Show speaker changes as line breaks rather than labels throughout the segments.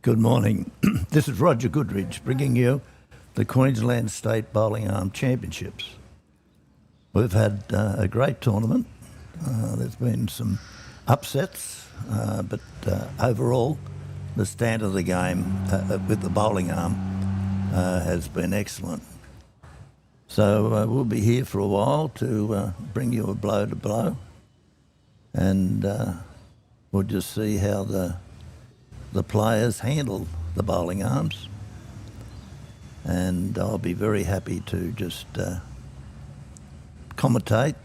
Good morning. This is Roger Goodridge bringing you the Queensland State Bowling Arm Championships. We've had a great tournament. There's been some upsets, but overall the standard of the game with the bowling arm has been excellent. So we'll be here for a while to bring you a blow to blow, and we'll just see how the players handle the bowling arms, and I'll be very happy to just commentate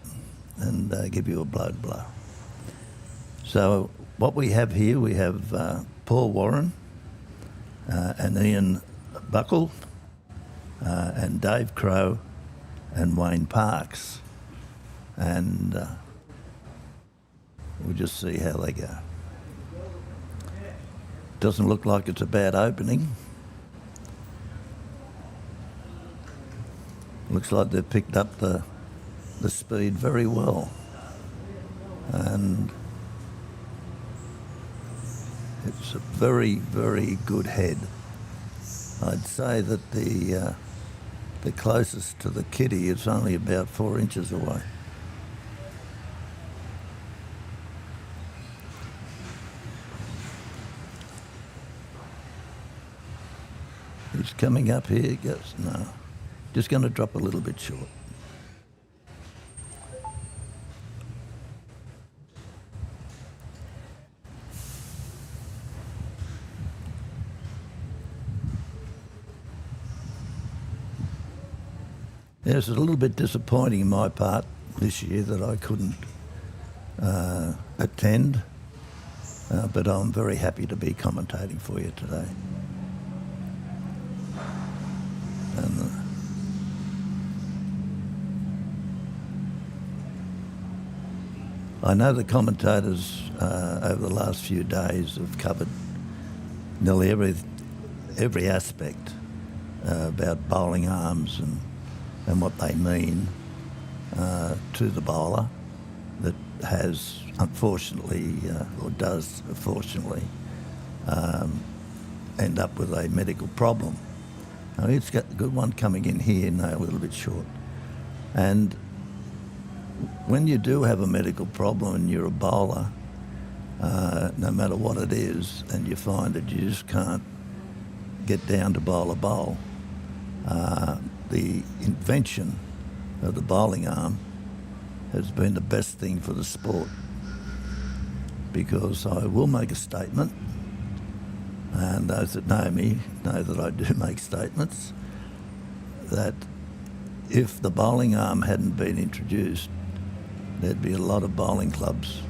and give you a blow to blow. So what we have here, we have Paul Warren and Ian Buckle and Dave Crow and Wayne Parks, and we'll just see how they go. Doesn't look like it's a bad opening. Looks like they've picked up the speed very well, and it's a very, very good head. I'd say that the closest to the kitty is only about 4 inches away. He's coming up here, he goes, no, just going to drop a little bit short. It was a little bit disappointing in my part this year that I couldn't attend, but I'm very happy to be commentating for you today. And I know the commentators over the last few days have covered nearly every aspect about bowling arms and what they mean to the bowler that has unfortunately, or does unfortunately, end up with a medical problem. Now, it's got a good one coming in here, now a little bit short. And when you do have a medical problem and you're a bowler, no matter what it is, and you find that you just can't get down to bowl a bowl, the invention of the bowling arm has been the best thing for the sport, because I will make a statement, and those that know me know that I do make statements, that if the bowling arm hadn't been introduced, there'd be a lot of bowling clubs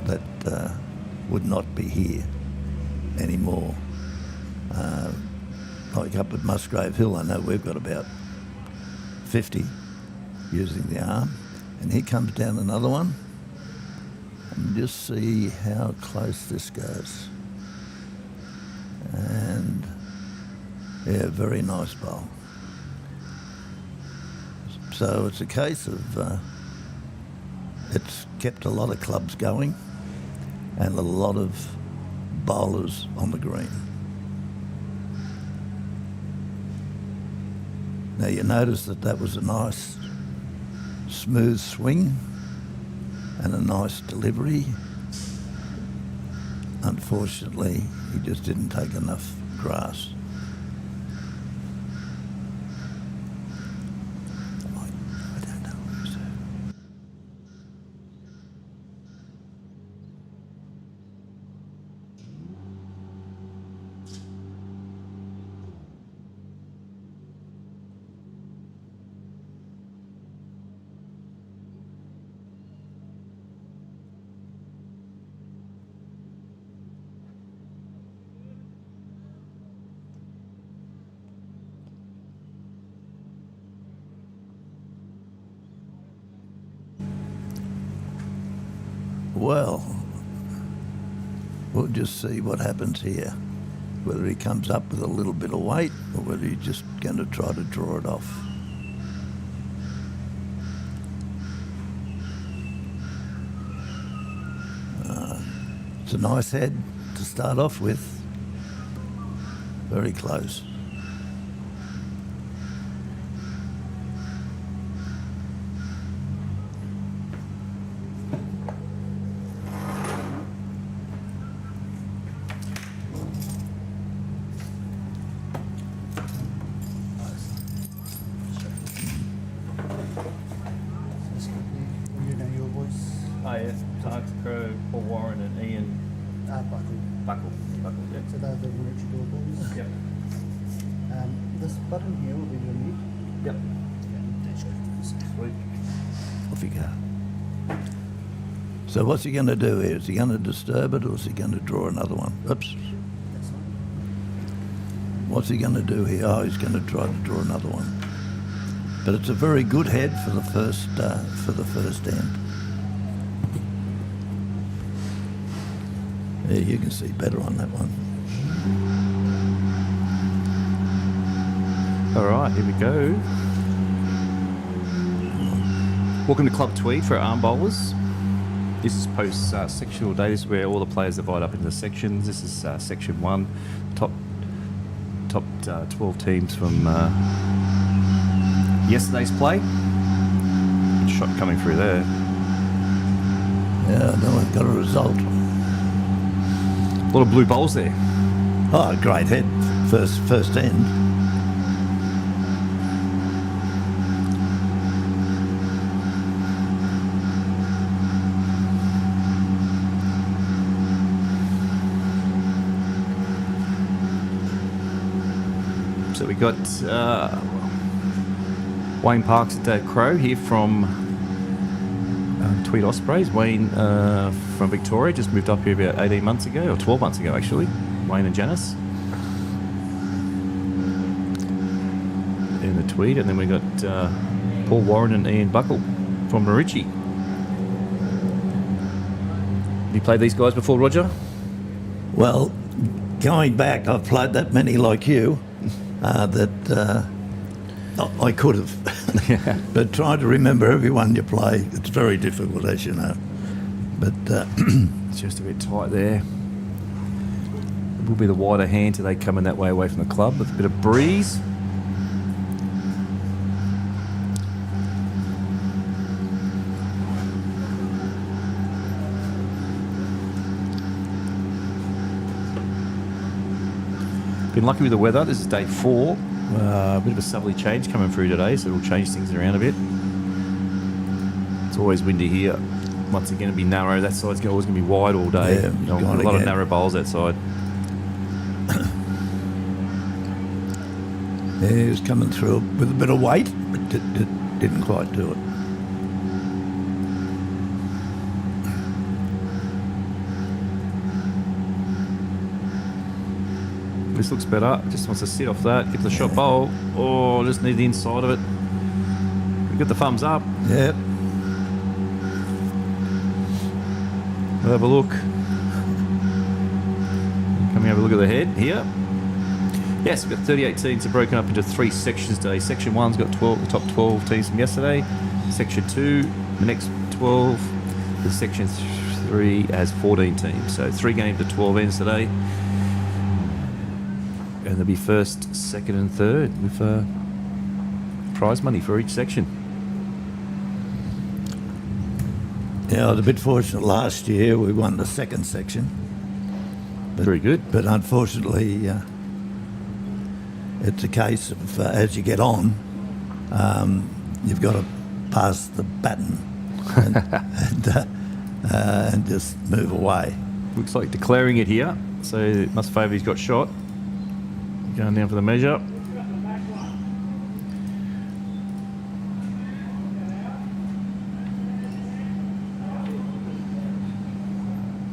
that would not be here anymore. Like up at Musgrave Hill, I know we've got about 50 using the arm, and here comes down another one, and just see how close this goes. And yeah, very nice bowl. So it's a case of it's kept a lot of clubs going and a lot of bowlers on the green. Now you notice that was a nice smooth swing and a nice delivery. Unfortunately, he just didn't take enough grass. I don't know. Well, we'll just see what happens here, whether he comes up with a little bit of weight or whether he's just going to try to draw it off. It's a nice head to start off with. very close.
Oh yeah, Tarks, Crow, Paul Warren and Ian
Buckle.
Buckle, yeah.
So they're the Maroon door balls.
Yep.
This button here will be your lead.
Yep.
Sweet.
Off you go. So what's he going to do here? Is he going to disturb it, or is he going to draw another one? Oops.
That's fine.
What's he going to do here? Oh, he's going to try to draw another one. But it's a very good head for the first end. Yeah, you can see better on that one.
All right, here we go. Welcome to Club Tweed for our arm bowlers. This is post sectional day. This is where all the players divide up into sections. This is section 1, top 12 teams from yesterday's play. Good shot coming through there.
Yeah, no, I've got a result.
A lot of blue bowls there.
Oh, great head, first end.
So we got Wayne Parks at Crow here from Tweed Ospreys. Wayne from Victoria, just moved up here about 18 months ago, or 12 months ago actually. Wayne and Janice in the Tweed. And then we got Paul Warren and Ian Buckle from Maroochy. Have you played these guys before, Roger?
Well, going back, I've played that many like you that I could have.
Yeah.
But trying to remember everyone you play, it's very difficult, as you know. But
It's just a bit tight there. It will be the wider hand today, coming that way away from the club with a bit of breeze. Been lucky with the weather. This is day 4. A bit of a southerly change coming through today, so it'll change things around a bit. It's always windy here. Once again, it'll be narrow. That side's always going to be wide all day.
Yeah,
You know, a lot of narrow bowls that side.
yeah, he was coming through with a bit of weight, but didn't quite do it.
This looks better. Just wants to sit off that. Get the shot bowl. Oh, just need the inside of it. We got the thumbs up.
Yeah.
We'll have a look. Come here, have a look at the head here. Yes, we've got 38 teams are broken up into 3 sections today. Section 1's got the top 12 teams from yesterday. Section 2, the next 12. The section 3 has 14 teams. So 3 games to 12 ends today. And there'll be first, second and third with prize money for each section.
Yeah, I was a bit fortunate last year. We won the second section.
Very good.
But unfortunately, it's a case of as you get on, you've got to pass the baton and just move away.
Looks like declaring it here, so it must favour he's got shot. Going down for the measure.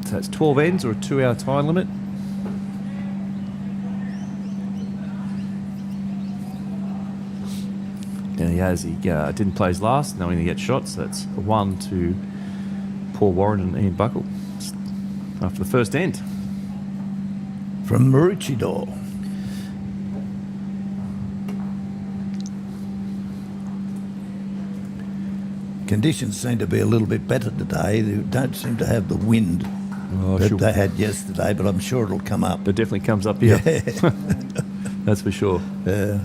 So it's 12 ends or a 2-hour time limit. And he has, he didn't play his last, knowing he gets shot, so that's a 1 to Paul Warren and Ian Buckle after the first end.
From Maroochydore. Conditions seem to be a little bit better today. They don't seem to have the wind that they had yesterday, but I'm sure it'll come up.
It definitely comes up here.
Yeah.
That's for sure.
Yeah.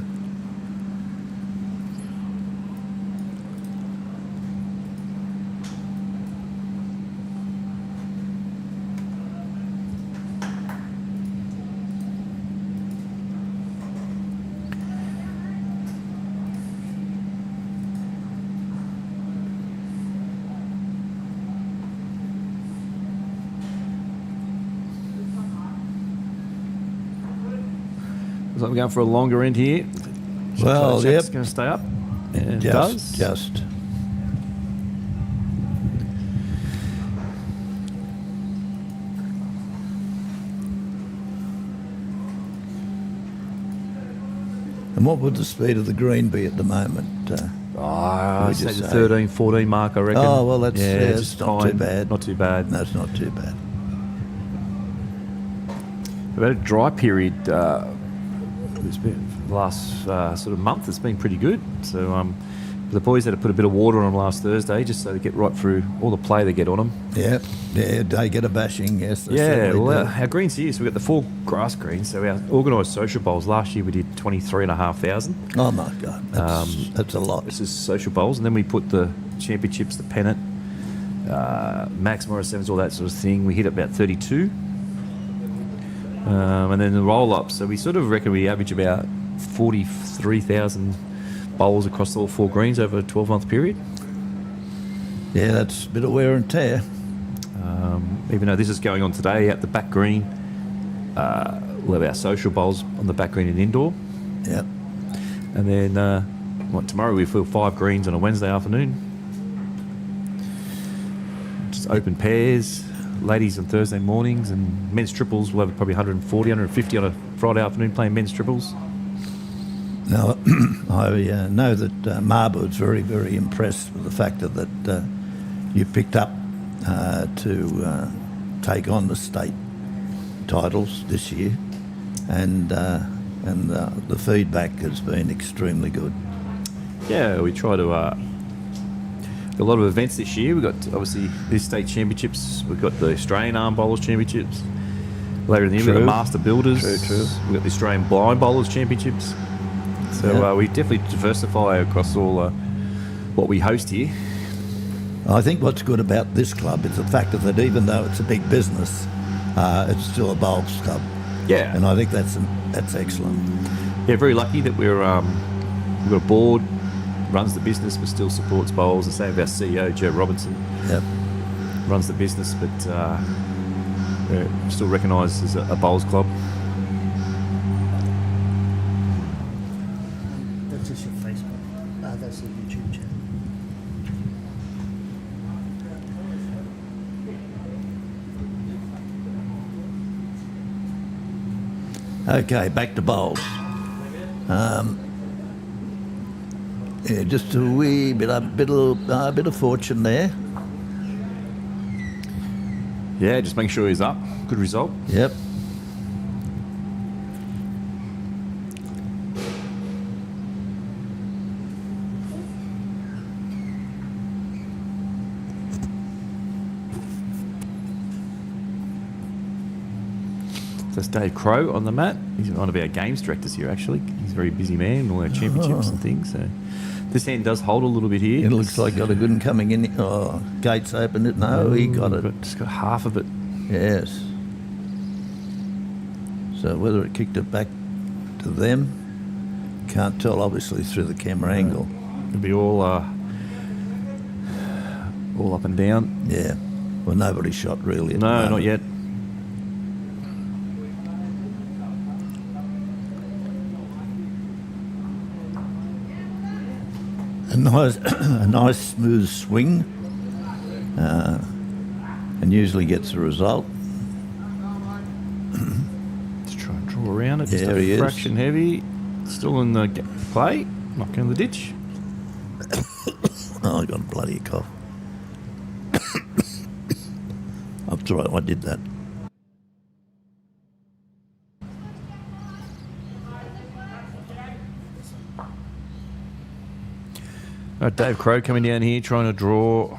Looks like we're going for a longer end here.
Well,
Jack's
yep.
going to stay up. And it does.
Just. And what would the speed of the green be at the moment?
I'd say
just
the
say?
13, 14 mark, I reckon.
Oh, well, that's
just
not too
fine.
bad.
Not too bad.
No, it's not too bad.
We've had a dry period. It's been the last sort of month. It's been pretty good. So the boys had to put a bit of water on them last Thursday just so they get right through all the play they get on them.
Yeah, they get a bashing, yes. They
Yeah,
certainly
well,
do.
our greens here, so we've got the 4 grass greens. So our organised social bowls, last year we did 23,500.
Oh, my God. That's a lot.
This is social bowls. And then we put the championships, the pennant, Max Morris Sevens, all that sort of thing. We hit about 32. And then the roll-up. So we sort of reckon we average about 43,000 bowls across all 4 greens over a 12-month period.
Yeah, that's a bit of wear and tear.
Even though this is going on today at the back green, we'll have our social bowls on the back green and indoor.
Yep.
And then tomorrow we fill 5 greens on a Wednesday afternoon. Just open pairs, ladies on Thursday mornings, and men's triples. We'll have probably 140, 150 on a Friday afternoon playing men's triples.
Now, I know that Marboard's very, very impressed with the fact that you picked up to take on the state titles this year, and the feedback has been extremely good.
Yeah, we try to a lot of events this year. We've got obviously these state championships. We've got the Australian Arm Bowlers Championships. Later in the year, we've got the Master Builders.
True.
We've got the Australian Blind Bowlers Championships. So we definitely diversify across all what we host here.
I think what's good about this club is the fact that even though it's a big business, it's still a bowls club.
Yeah.
And I think that's excellent.
Yeah, very lucky that we've got a board, runs the business, but still supports bowls. The same with our CEO, Joe Robinson.
Yep.
Runs the business, but we're still recognised as a bowls club.
That's just your Facebook. That's the YouTube channel.
Okay, back to bowls. Yeah, just a wee bit of fortune there.
Yeah, just making sure he's up. Good result.
Yep.
That's Dave Crow on the mat. He's one of our games directors here, actually. He's a very busy man, all our championships and things. So this hand does hold a little bit here.
It looks like got a good one coming in. Oh, gates opened it. No, he got it.
Just got half of it.
Yes. So whether it kicked it back to them, can't tell obviously through the camera angle.
It'll be all up and down.
Yeah. Well, nobody shot really. At the
No,
moment.
not yet.
A nice smooth swing, and usually gets a result.
Let's try and draw around it. Just
There he
a
is.
fraction heavy. Still in the play. Knocking in the ditch.
Oh, I got a bloody cough. I'm sorry, I did that.
Dave Crow coming down here trying to draw.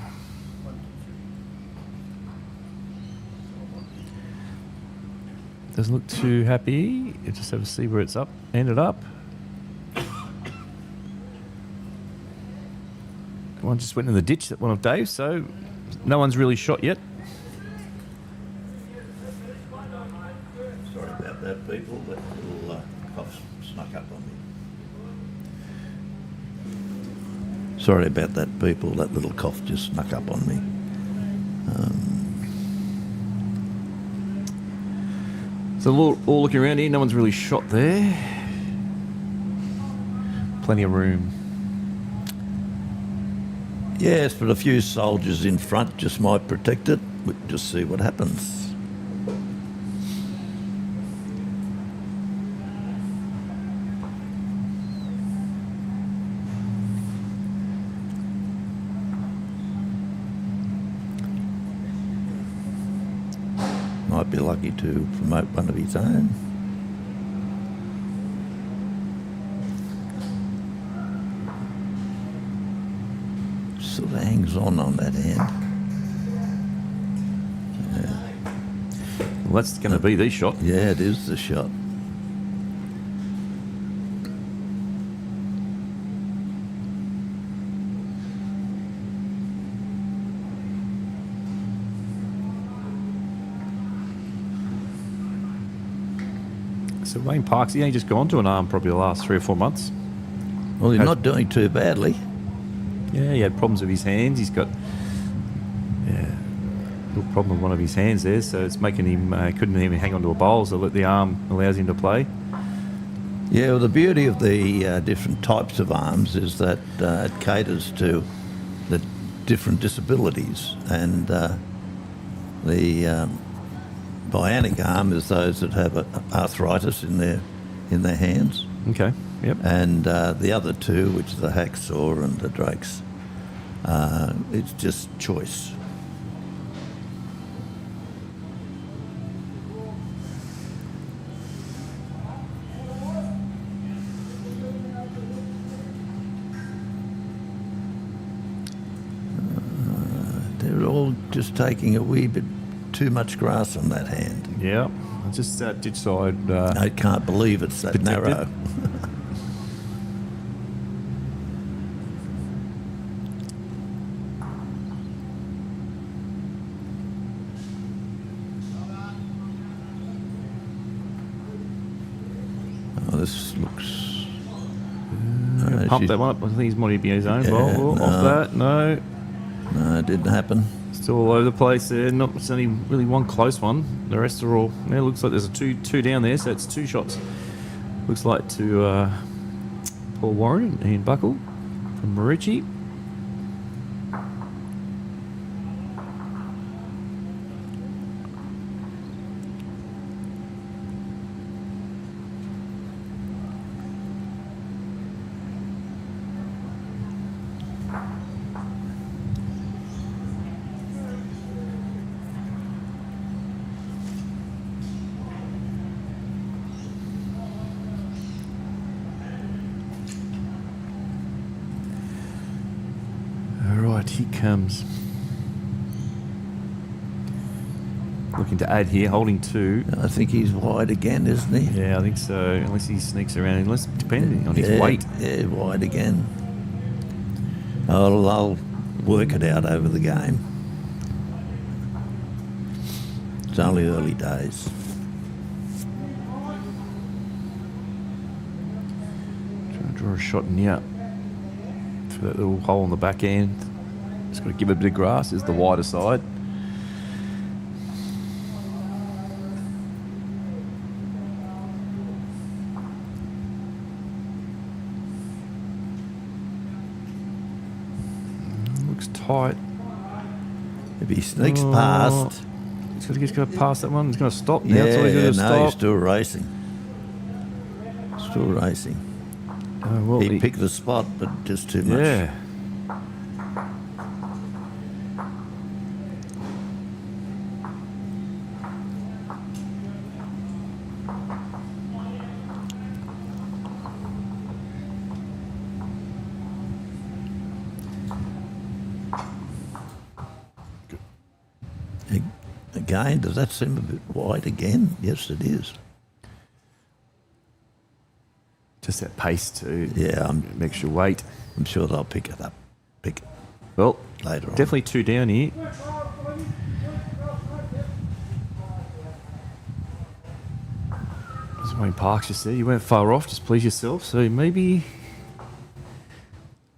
Doesn't look too happy. You just have to see where it's up, ended up. One just went in the ditch, that one of Dave's, so no one's really shot yet.
Sorry about that, people. That little cough snuck up on me. Sorry about that, people. That little cough just snuck up on me.
So all looking around here, no one's really shot there. Plenty of room.
Yes, but a few soldiers in front just might protect it. We'll just see what happens. Might be lucky to promote one of his own. Sort of hangs on that hand.
Well, that's going to be the shot.
Yeah, it is the shot.
So Wayne Parks, he ain't just gone to an arm probably the last 3 or 4 months.
Well, he's not doing too badly.
Yeah, he had problems with his hands. He's got a little problem with one of his hands there, so it's making him couldn't even hang onto a bowl, so the arm allows him to play.
Yeah, well, the beauty of the different types of arms is that it caters to the different disabilities, and the bionic arm is those that have arthritis in their hands.
Okay, yep.
And the other two, which are the hacksaw and the drakes, it's just choice. They're all just taking a wee bit too much grass on that hand.
Yeah, it's just that ditch side.
I can't believe it's that
protected.
narrow. Oh, this looks...
Pump
she's-
that one up. I think he's might be his own
Yeah,
bowl.
no.
Off that, no.
No, it didn't happen.
Still all over the place there. Not it's only really one close one. The rest are all. Yeah, looks like there's a two down there, so it's 2 shots. Looks like to Paul Warren and Ian Buckle from Marucci. Right, he comes. Looking to add here, holding 2.
I think he's wide again, isn't he?
Yeah, I think so. Unless he sneaks around, unless depending on his weight.
Yeah, wide again. I'll work it out over the game. It's only early days.
Trying to draw a shot in here for that little hole in the back end. Just got to give it a bit of grass. Is the wider side. Looks tight.
If he sneaks past...
He's got to pass that one. He's going to stop now.
Yeah,
so he's going to
no, he's
stop.
still racing. Still racing.
Well,
He picked the spot, but just too much.
yeah.
Again, does that seem a bit wide again? Yes, it is.
Just that pace too.
Yeah,
Extra weight.
I'm sure they'll pick it up. Pick it
Well,
later on.
definitely 2 down here. There's Wayne Parks just there. You weren't far off. Just please yourself. So maybe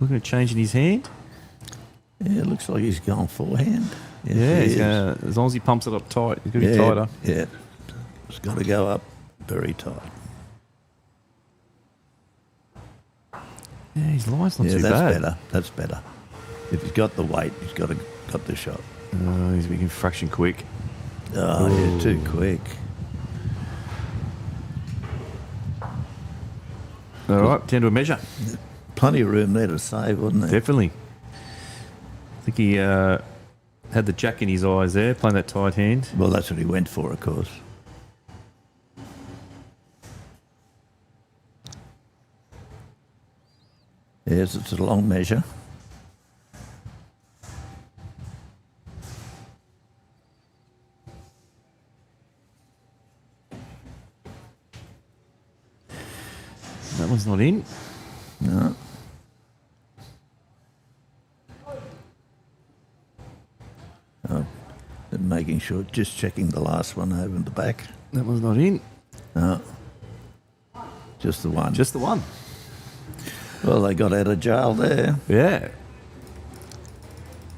looking at changing his hand.
Yeah, it looks like he's going forehand. Yes,
Yeah,
he
he's
is.
gonna, as long as he pumps it up tight, he's going to be tighter.
Yeah, it's got to go up very tight.
Yeah, his line's not
Yeah,
too
that's
bad.
better. That's better. If he's got the weight, he's got the shot.
He's making fraction quick.
Oh, yeah, too quick.
All right, down to a measure.
Plenty of room there to save, wasn't there?
Definitely. I think he had the jack in his eyes there, playing that tight hand.
Well, that's what he went for, of course. Yes, it's a long measure.
That one's not in.
No. Oh, and making sure, just checking the last one over in the back.
That one's not in.
No. Just the one.
Just the one.
Well, they got out of jail there.
Yeah.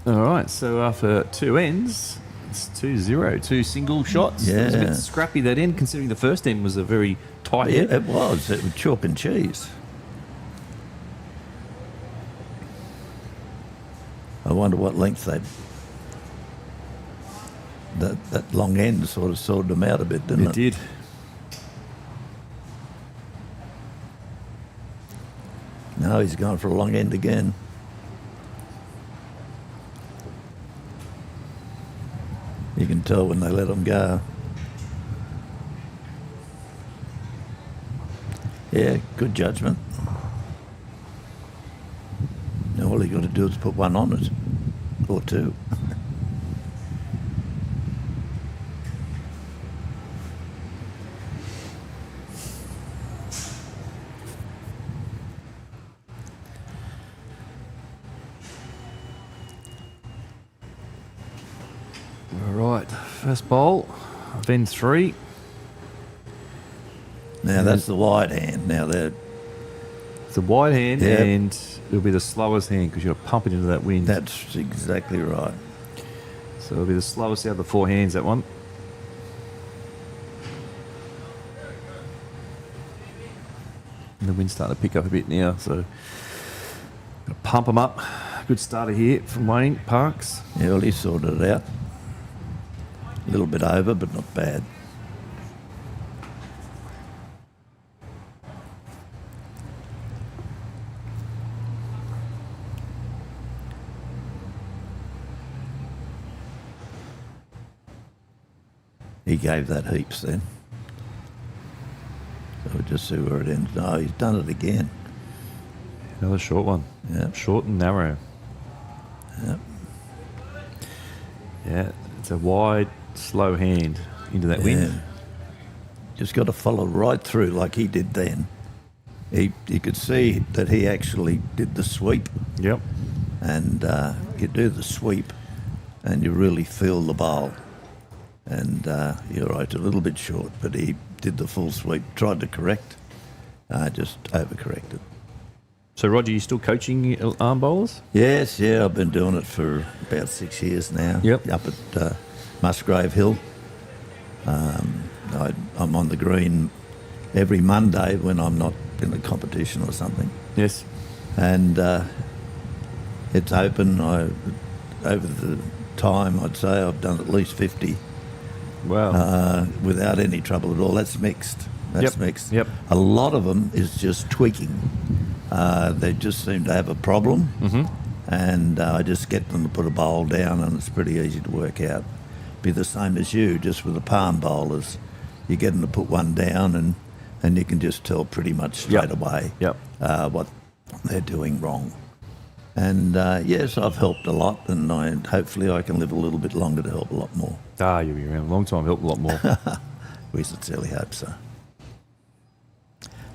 All right, so after 2 ends, it's 2-0, 2 single shots. It was a
Yeah.
bit scrappy that end, considering the first end was a very tight
Yeah,
end.
it was. It was chalk and cheese. I wonder what length they. That long end sort of sorted them out a bit, didn't it?
It did.
Now he's going for a long end again. You can tell when they let him go. Yeah, good judgment. Now all you got to do is put one on it, or two.
All right, first bowl, then 3.
Now that's the wide hand. Now they're
It's a wide hand,
Yep.
and it'll be the slowest hand because you're pumping into that wind.
That's exactly right.
So it'll be the slowest out of the 4 hands, that one. And the wind's starting to pick up a bit now, so gonna pump them up. Good starter here from Wayne Parks.
Yeah, well, he sorted it out. A little bit over, but not bad. He gave that heaps then. So we'll just see where it ends. No, he's done it again.
Another short one.
Yeah.
Short and narrow.
Yep.
Yeah, it's a wide, slow hand into that wind.
Just got to follow right through like he did then. You could see that he actually did the sweep,
Yep.
and you do the sweep and you really feel the bowl. And you're right, a little bit short, but he did the full sweep, tried to correct, just overcorrected.
So, Roger, you still coaching arm bowlers?
Yes, yeah, I've been doing it for about 6 years now.
Yep.
Up at Musgrave Hill. I'm on the green every Monday when I'm not in a competition or something.
Yes.
And it's open. Over the time, I'd say I've done at least 50
Wow.
without any trouble at all. That's mixed. That's
Yep,
mixed.
yep.
A lot of them is just tweaking. They just seem to have a problem, and I just get them to put a bowl down, and it's pretty easy to work out. Be the same as you, just with the palm bowlers. You get them to put one down, and you can just tell pretty much straight away
Yep.
what they're doing wrong. And yes, I've helped a lot, and hopefully I can live a little bit longer to help a lot more.
You'll be around a long time, help a lot more.
We sincerely hope so.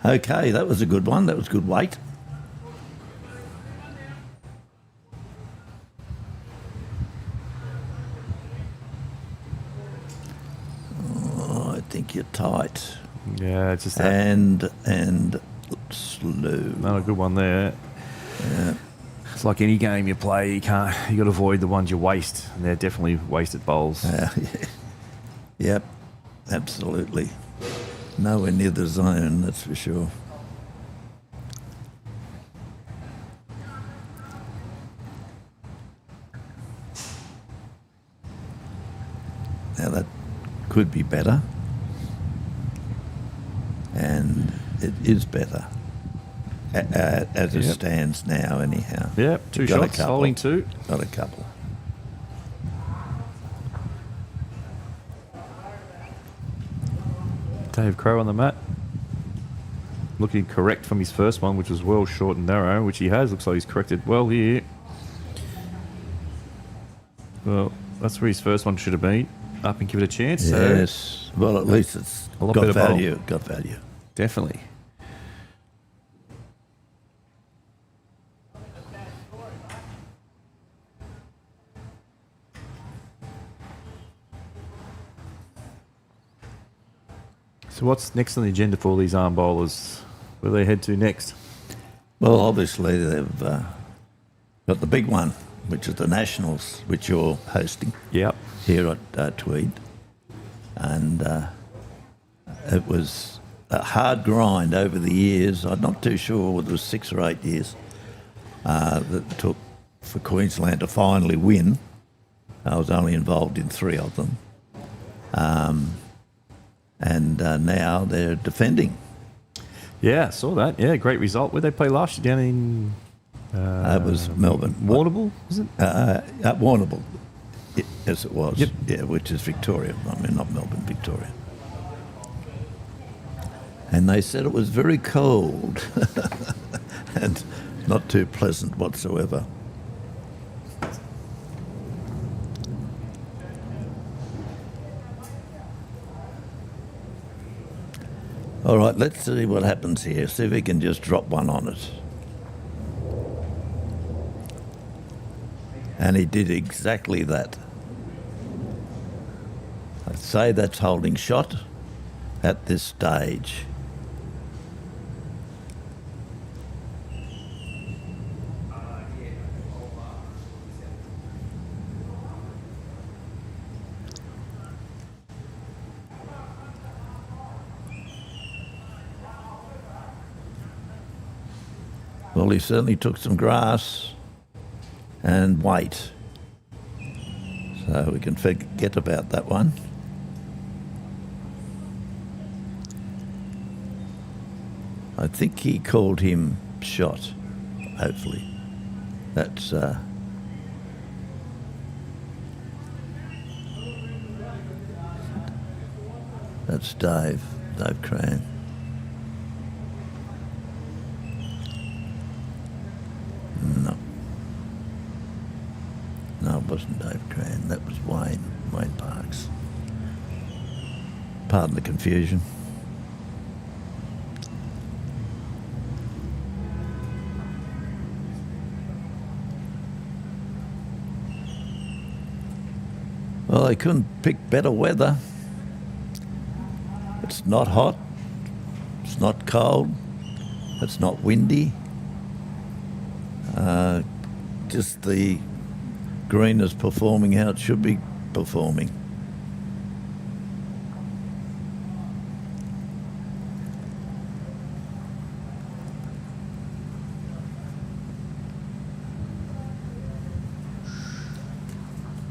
Okay, that was a good one. That was good weight. Oh, I think you're tight.
Yeah, it's just that.
And slow.
Not a good one there.
Yeah.
It's like any game you play, you got to avoid the ones you waste. And they're definitely wasted bowls.
Yeah. Yep, absolutely. Nowhere near the zone, that's for sure. Now that could be better. And it is better. As it stands now, anyhow.
Yep, two
Got a
shots,
couple.
holding two.
Got a couple.
Dave Crow on the mat. Looking correct from his first one, which was well short and narrow, which he has. Looks like he's corrected well here. Well, that's where his first one should have been. Up and give it a chance.
Yes.
So
Well, at least it's
a lot
got
better bowl.
value. Got value.
Definitely. So what's next on the agenda for all these arm bowlers? Where do they head to next?
Well, obviously they've got the big one, which is the Nationals, which you're hosting
Yep.
here at Tweed. And it was a hard grind over the years. I'm not too sure whether it was 6 or 8 years that it took for Queensland to finally win. I was only involved in 3 of them. And now they're defending.
Yeah, I saw that. Yeah, great result. Where'd they play last year? Down in
It was Melbourne.
Warrnambool, was it?
At Warrnambool. Yes, it was.
Yep.
Yeah, which is Victoria. I mean, not Melbourne, Victoria. And they said it was very cold and not too pleasant whatsoever. All right, let's see what happens here. See if we can just drop one on it. And he did exactly that. I'd say that's holding shot at this stage. Well, he certainly took some grass and weight. So we can forget about that one. I think he called him shot, hopefully. That's Dave Crane. No, it wasn't Dave Crane. That was Wayne Parks. Pardon the confusion. Well, they couldn't pick better weather. It's not hot. It's not cold. It's not windy. Just the green is performing how it should be performing.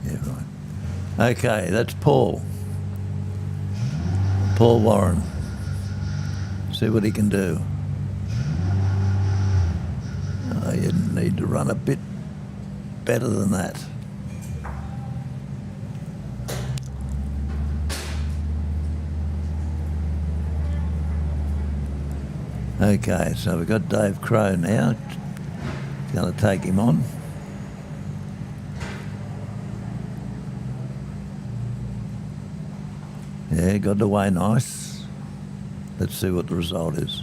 Yeah, right. Okay, that's Paul Warren. See what he can do. Oh, you need to run a bit better than that. Okay, so we've got Dave Crow now. Going to take him on. Yeah, got away nice. Let's see what the result is.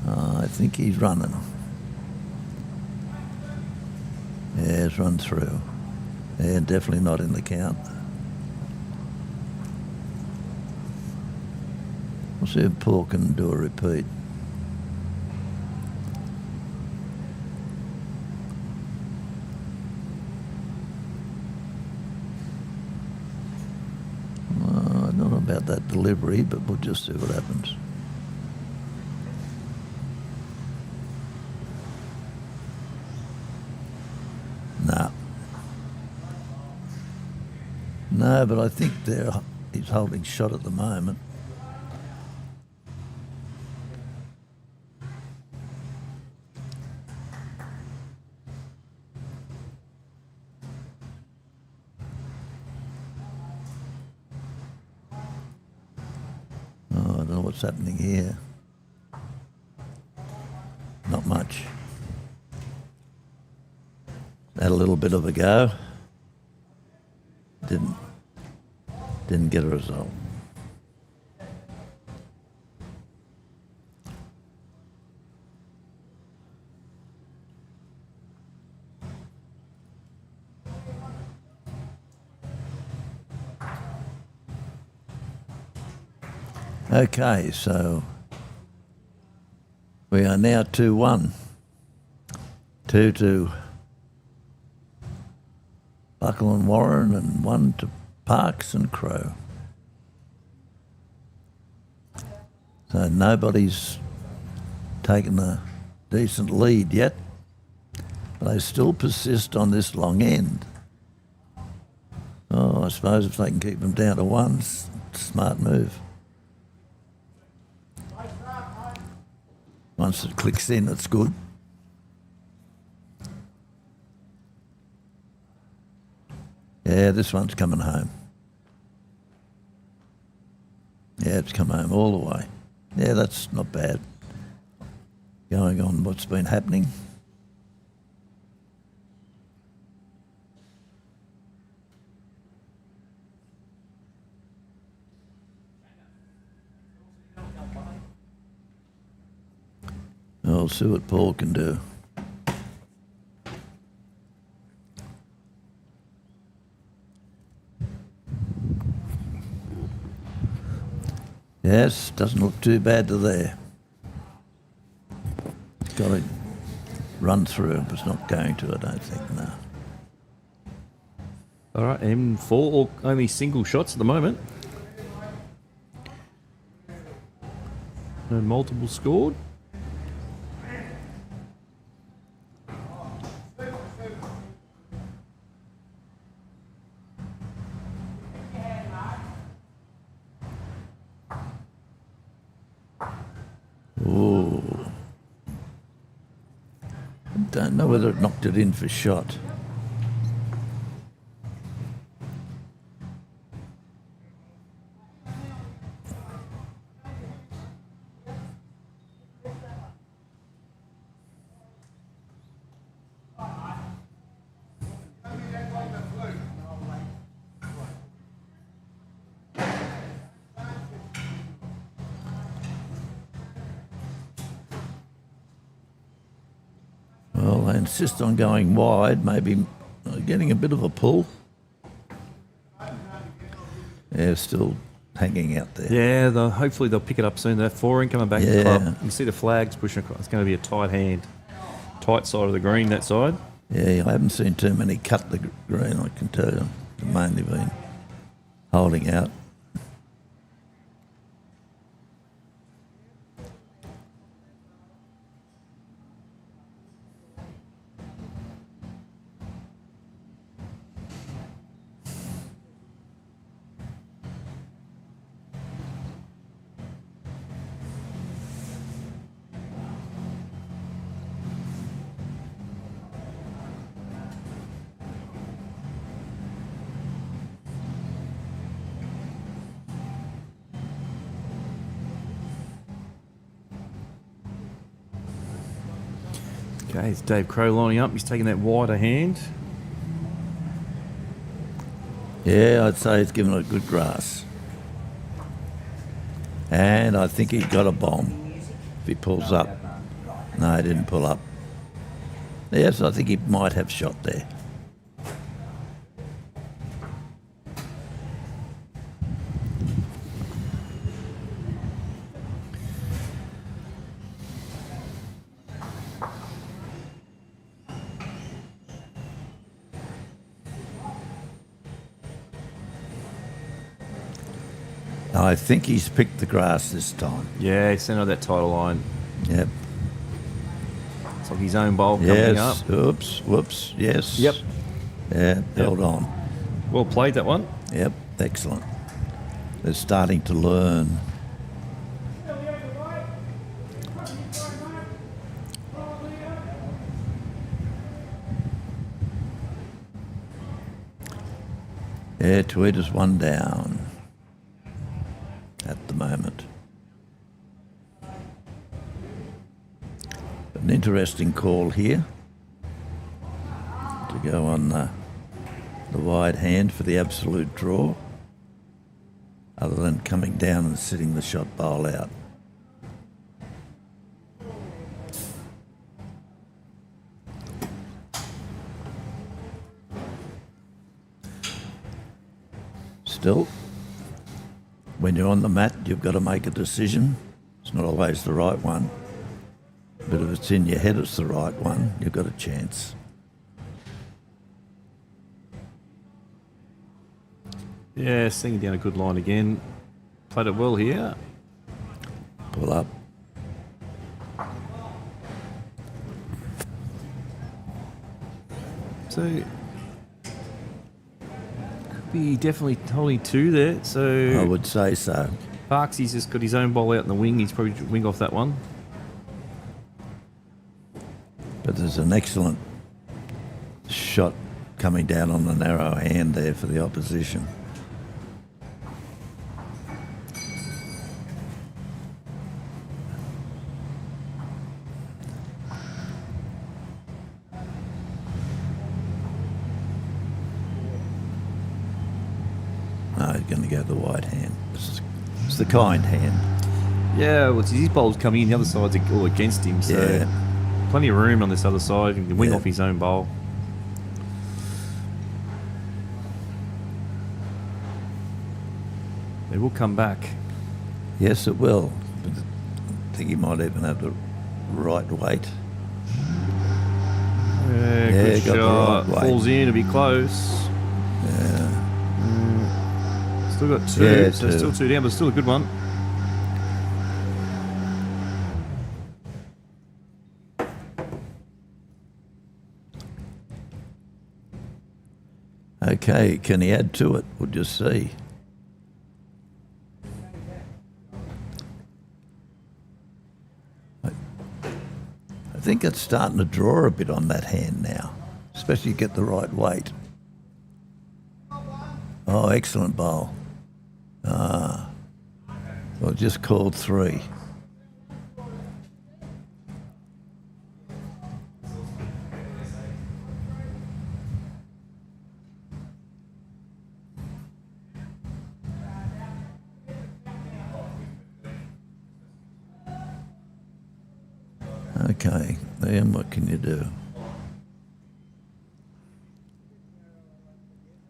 I think he's running. Yeah, he's run through. Yeah, definitely not in the count. We'll see if Paul can do a repeat. I don't know about that delivery, but we'll just see what happens. No. No, but I think he's holding shot at the moment. Oh, I don't know what's happening here. Not much. Had a little bit of a go. Didn't get a result. Okay, so we are now 2-1. 2 Buckle and Warren and 1 to Parks and Crow. So nobody's taken a decent lead yet, but they still persist on this long end. Oh, I suppose if they can keep them down to 1, smart move. Once it clicks in, it's good. Yeah, this one's coming home. Yeah, it's come home all the way. Yeah, that's not bad. Going on what's been happening. We'll see what Paul can do. Yes, doesn't look too bad to there. Got to run through, but it's not going to, I don't think, no.
All right, and 4 only single shots at the moment. No multiple scored.
Ooh. Don't know whether it knocked it in for shot. Well, they insist on going wide, maybe getting a bit of a pull. Yeah, still hanging out there.
Yeah, hopefully they'll pick it up soon. They're 4 coming back to the club. You can see the flags pushing across. It's going to be a tight hand. Tight side of the green, that side.
Yeah, I haven't seen too many cut the green, I can tell you. They've mainly been holding out.
Okay, it's Dave Crow lining up. He's taking that wider hand.
Yeah, I'd say he's given it good grass. And I think he's got a bomb if he pulls up. No, he didn't pull up. Yes, I think he might have shot there. I think he's picked the grass this time.
Yeah, he sent out that title line.
Yep.
It's like his own bowl coming up.
Yes. Oops. Whoops. Yes.
Yep.
Yeah. Held on.
Well played, that one.
Yep. Excellent. They're starting to learn. Yeah, Tweeter's one down at the moment. An interesting call here to go on the wide hand for the absolute draw, other than coming down and sitting the shot bowl out. Still, when you're on the mat, you've got to make a decision. It's not always the right one. But if it's in your head it's the right one, you've got a chance.
Yeah, singing down a good line again. Played it well here.
Pull up.
So, could be definitely holding two there. So,
I would say so.
Parksy's just got his own ball out in the wing. He's probably wing off that one.
But there's an excellent shot coming down on the narrow hand there for the opposition. No, he's going to go the wide hand. It's the kind hand.
Yeah, well, his bowl's coming in. The other side's all against him. So,
Yeah.
plenty of room on this other side. He can wing
Yeah.
off his own bowl. It will come back.
Yes, it will. But I think he might even have the right weight.
Yeah,
Yeah,
good
got the
shot.
right weight.
Falls in to be close.
Yeah.
Still got two,
Yeah,
so
two.
still two down, but still a good one.
Okay, can he add to it? We'll just see. I think it's starting to draw a bit on that hand now, especially get the right weight. Oh, excellent bowl. Well, just called three. Okay, then what can you do?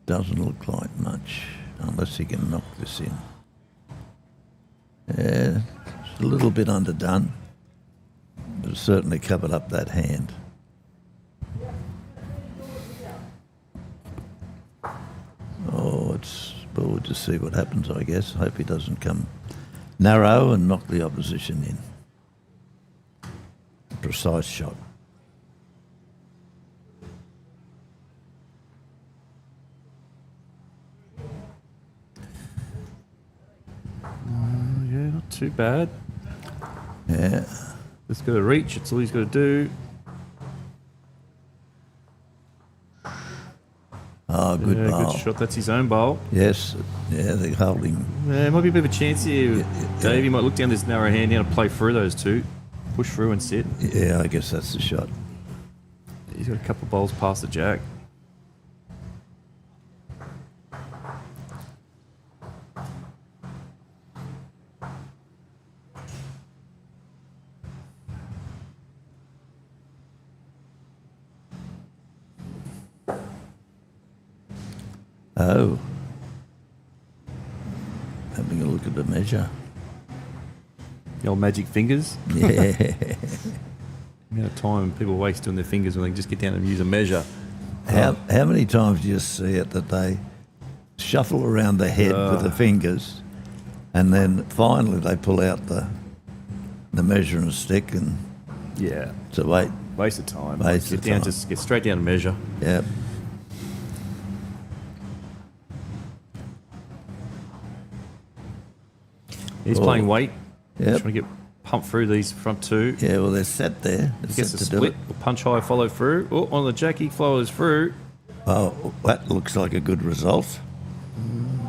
Doesn't look like much, unless he can knock this in. Yeah, it's a little bit underdone, but it's certainly covered up that hand. Oh, well, we'll just see what happens, I guess. Hope he doesn't come narrow and knock the opposition in. Precise shot.
Yeah, not too bad.
Yeah.
Just got to reach. That's all he's got to do.
Oh, good
Yeah,
bowl.
good shot. That's his own bowl.
Yes. Yeah, they're holding.
Yeah, might be a bit of a chance here.
Yeah.
Davey might look down this narrow hand now to play through those two. Push through and sit.
Yeah, I guess that's the shot.
He's got a couple of bowls past the jack.
Oh. Having a look at the measure.
The old magic fingers.
Yeah.
The amount of time people waste doing their fingers when they can just get down and use a measure.
How many times do you see it that they shuffle around the head with the fingers, and then finally they pull out the measuring stick, and
Yeah.
it's a wait.
Waste of time.
Waste
Get
of
down,
time.
just get straight down and measure.
Yeah.
He's
Oh.
playing weight.
Yep.
Trying to get pumped through these front two.
Yeah, well, they're set there. They're
Gets
set
a
to do
split.
it.
Punch high, follow through. Oh, on the Jackie follows through.
Oh, that looks like a good result.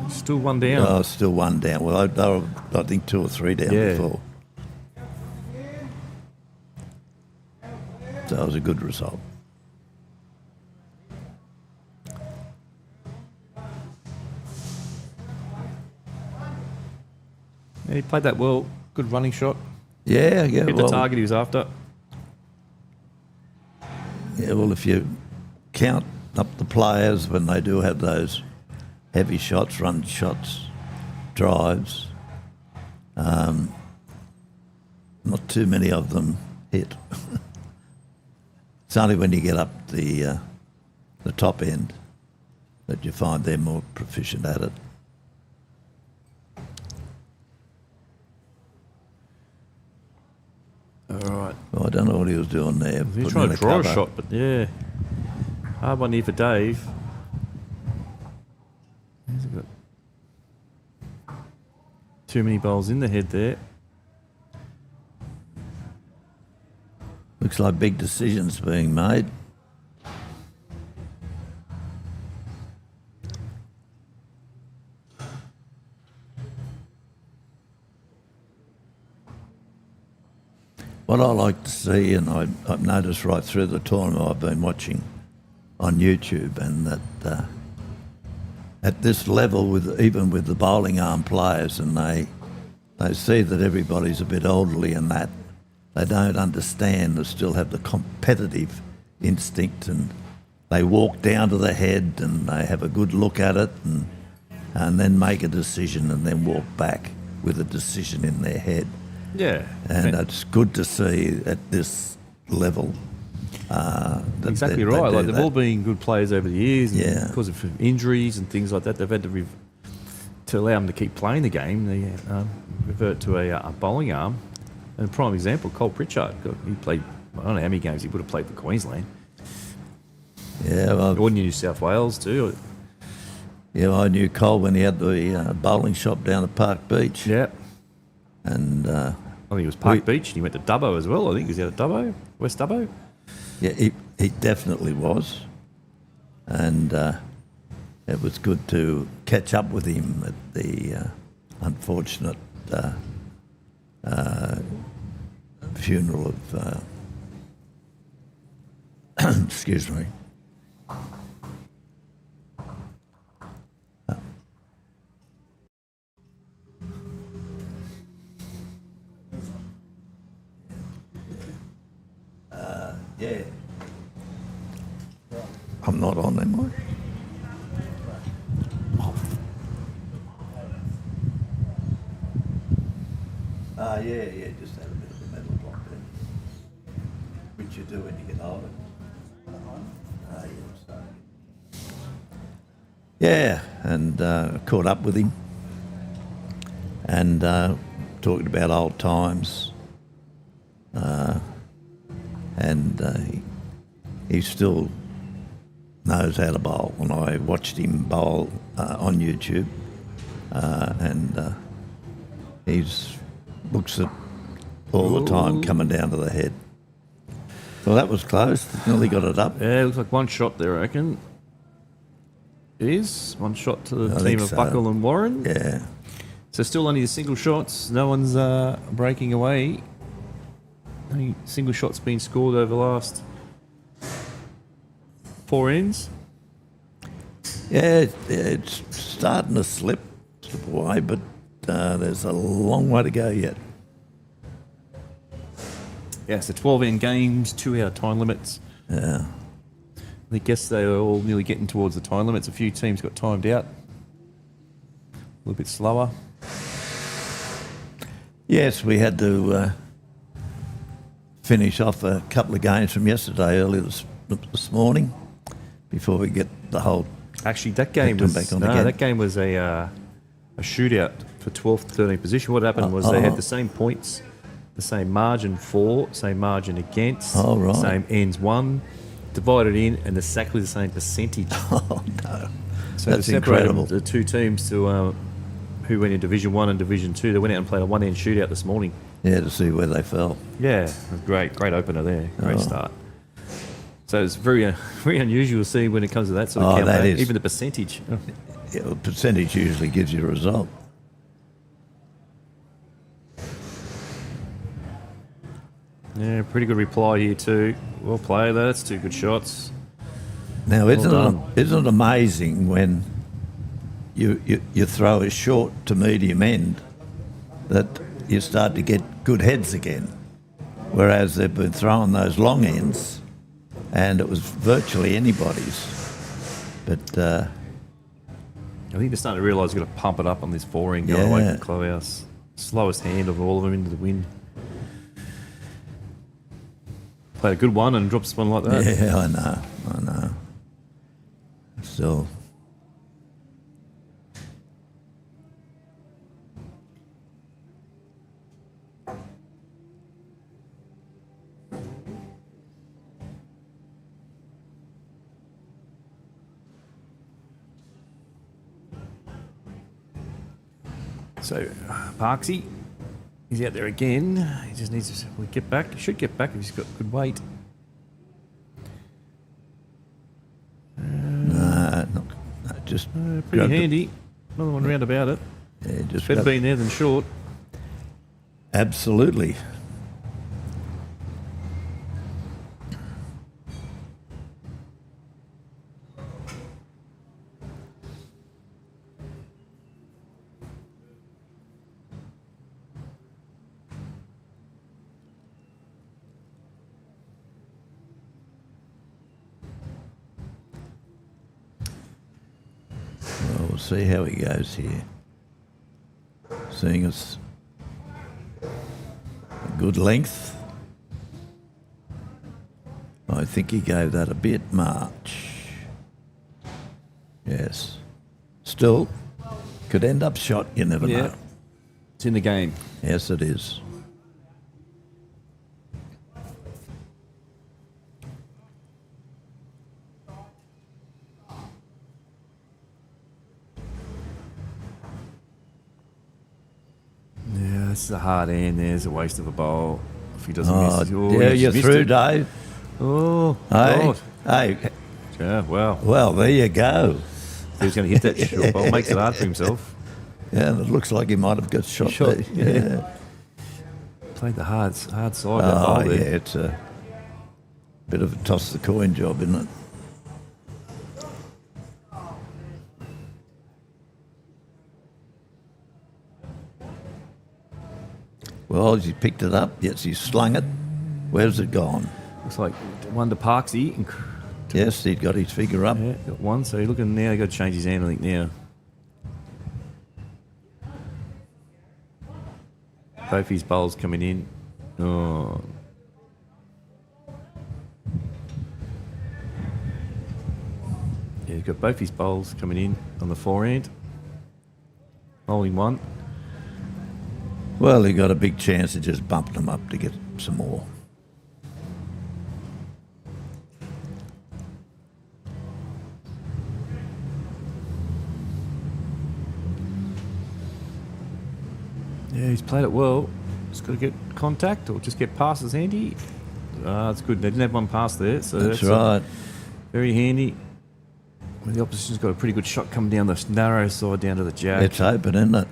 Still one down.
Oh, still one down. Well, they were, I think, 2 or 3 down
Yeah.
before. So that was a good result.
Yeah, he played that well. Good running shot.
Yeah, yeah.
Hit the target he was after.
Yeah, well, if you count up the players when they do have those heavy shots, run shots, drives, not too many of them hit. It's only when you get up the top end that you find they're more proficient at it.
All right.
Well, I don't know what he was doing there.
He was
putting
trying
in
to
a
draw a
cover.
shot, but yeah. Hard one here for Dave. He's got too many bowls in the head there.
Looks like big decisions being made. What I like to see, and I've noticed right through the tournament I've been watching on YouTube, and that at this level, even with the bowling arm players, and they see that everybody's a bit elderly and that, they don't understand, they still have the competitive instinct, and they walk down to the head and they have a good look at it and then make a decision and then walk back with a decision in their head.
Yeah.
And it's good to see at this level. That
Exactly
they
right.
do
Like they've
that.
all been good players over the years. And
Yeah.
because of injuries and things like that, they've had to allow them to keep playing the game. They revert to a bowling arm. And a prime example, Cole Pritchard. He played, I don't know how many games he would have played for Queensland.
Yeah, well,
Or New South Wales too.
yeah, I knew Cole when he had the bowling shop down at Park Beach.
Yeah.
And
I think it was Park Beach, and he went to Dubbo as well. I think he was out at Dubbo, West Dubbo.
yeah, he definitely was. And it was good to catch up with him at the unfortunate funeral of, excuse me. Yeah. I'm not on them, Mike. Yeah, just had a bit of a metal block there. Which you do when you get older. Yeah, and caught up with him and talking about old times. And he still knows how to bowl. And I watched him bowl on YouTube, and he's looks at all the time coming down to the head. Well, that was close. Nearly got it up.
Yeah, it looks like one shot there, I reckon. It is. One shot to the
I
team
think
of
so.
Buckle and Warren.
Yeah.
So still only the single shots. No one's breaking away. Only single shots being scored over the last 4 ends.
Yeah, it's starting to slip away, but there's a long way to go yet.
Yeah, so 12 end games, 2 hour time limits.
Yeah.
I guess they were all nearly getting towards the time limits. A few teams got timed out. A little bit slower.
Yes, we had to finish off a couple of games from yesterday early this morning before we get the whole.
Actually, that game was
back on again.
that game was a shootout for 12th to 13th position. What happened was they had the same points, the same margin for, same margin against,
right.
same ends won, divided in, and exactly the same percentage.
Oh no,
So
that's
to separate
incredible.
the two teams to who went in Division 1 and Division 2, they went out and played a one-end shootout this morning.
Yeah, to see where they fell.
Yeah, it was great opener there, great
Oh.
start. So it's very very unusual to see when it comes to that sort of
Oh,
campaign,
that is.
even the percentage.
Yeah, well, percentage usually gives you a result.
Yeah, pretty good reply here too. Well played, that's two good shots.
Now,
done.
isn't it amazing when you throw a short to medium end that you start to get good heads again, whereas they've been throwing those long ends and it was virtually anybody's. But
I think they're starting to realise you've got to pump it up on this forehand going away
Yeah.
from clubhouse. Slowest hand of all of them into the wind. Played a good one and drops one like that.
yeah, I know. Still.
So, Parksy, he's out there again. He just needs to get back. He should get back if he's got good weight.
Just
Pretty
grabbed it.
handy. Another one round about it.
Yeah, just
Better
grabbed-
been there than short.
Absolutely. Well, we'll see how he goes here. Seeing us a good length. I think he gave that a bit much. Yes. Still, could end up shot, you never know.
It's in the game.
Yes, it is.
Yeah, this is a hard end. There's a waste of a bowl. If he doesn't
Oh,
miss it. Oh,
yeah,
he's
you're
missed
through,
it.
Dave.
Oh,
Hey,
God.
hey,
Yeah, wow.
well, there you go.
He was going to hit that short ball. Makes it hard for himself.
Yeah, and it looks like he might have got shot,
Shot,
there.
yeah. Played the hard side. That
Oh,
ball
yeah,
there.
it's a bit of a toss the coin job, isn't it? Well, he picked it up. Yes, he slung it. Where's it gone?
Looks like one to Parksy.
Yes, he'd got his figure up.
Yeah, got one. So you're looking now. He's got to change his hand, I think, now. Both his bowls coming in. Oh. Yeah, he's got both his bowls coming in on the forehand. Holding one.
Well, he got a big chance of just bumping him up to get some more.
Yeah, he's played it well. Just got to get contact or just get passes handy. That's good. They didn't have one pass there, so
That's
that's
right.
very handy. Well, the opposition's got a pretty good shot coming down the narrow side down to the jack.
It's open, isn't it?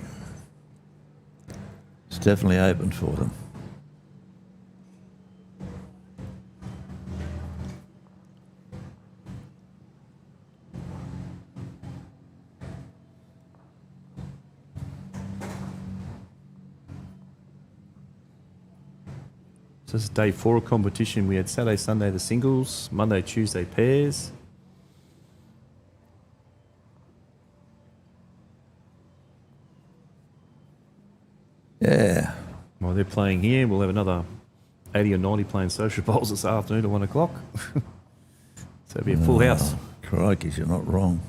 It's definitely open for them.
So this is day 4 of competition. We had Saturday, Sunday the singles, Monday, Tuesday pairs. they're playing here. We'll have another 80 or 90 playing social bowls this afternoon at 1 o'clock. So it'll be a full house.
Crikey, you're not wrong.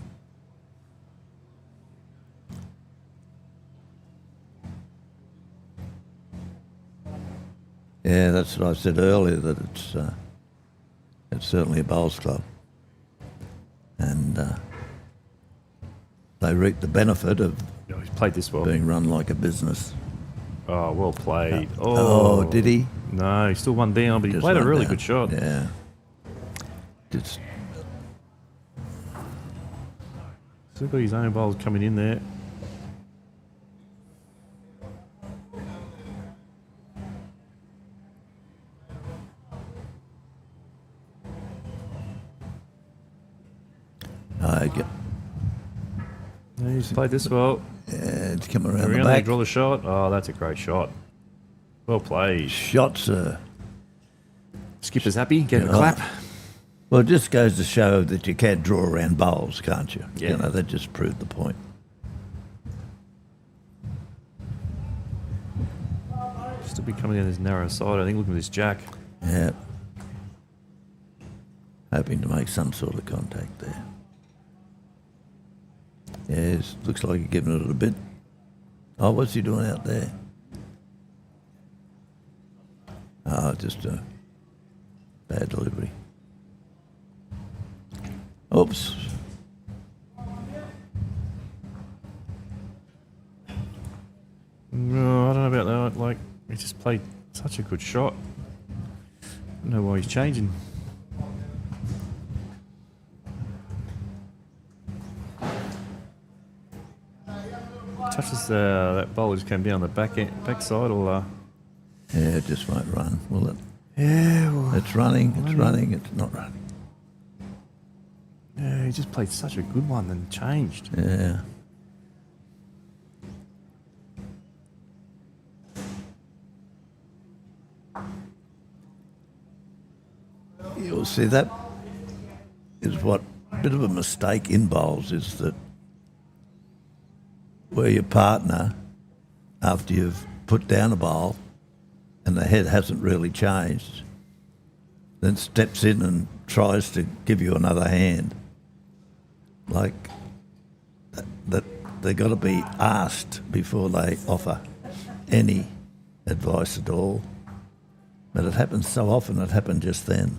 Yeah, that's what I said earlier, that it's certainly a bowls club. And they reap the benefit of
Oh, he's played this well.
being run like a business.
Oh, well played.
Oh, did he?
No, he's still one down, but he
Just
played a
one
really
down.
good shot.
Yeah. Just
Still got his own bowls coming in there.
yeah,
He's played this well.
it's come around
Around
the
there,
back.
draw the shot. Oh, that's a great shot. Well played.
Shots are...
Skipper's happy. Get a
Yeah.
clap.
Well, it just goes to show that you can draw around bowls, can't you?
Yeah.
You know, that just proved the point.
Still be coming down this narrow side. I think looking at this jack.
Yeah. Hoping to make some sort of contact there. Yeah, looks like you're giving it a bit. Oh, what's he doing out there? Oh, just a bad delivery. Oops.
No, I don't know about that. Like, he just played such a good shot. I don't know why he's changing. Touches that ball just came down the backside, or
Yeah, it just won't run, will it?
yeah, well,
It's running, it's not running.
yeah, he just played such a good one and changed.
Yeah. You'll see that is what a bit of a mistake in bowls is, that where your partner, after you've put down a bowl and the head hasn't really changed, then steps in and tries to give you another hand. Like that they've got to be asked before they offer any advice at all. But it happens so often, it happened just then.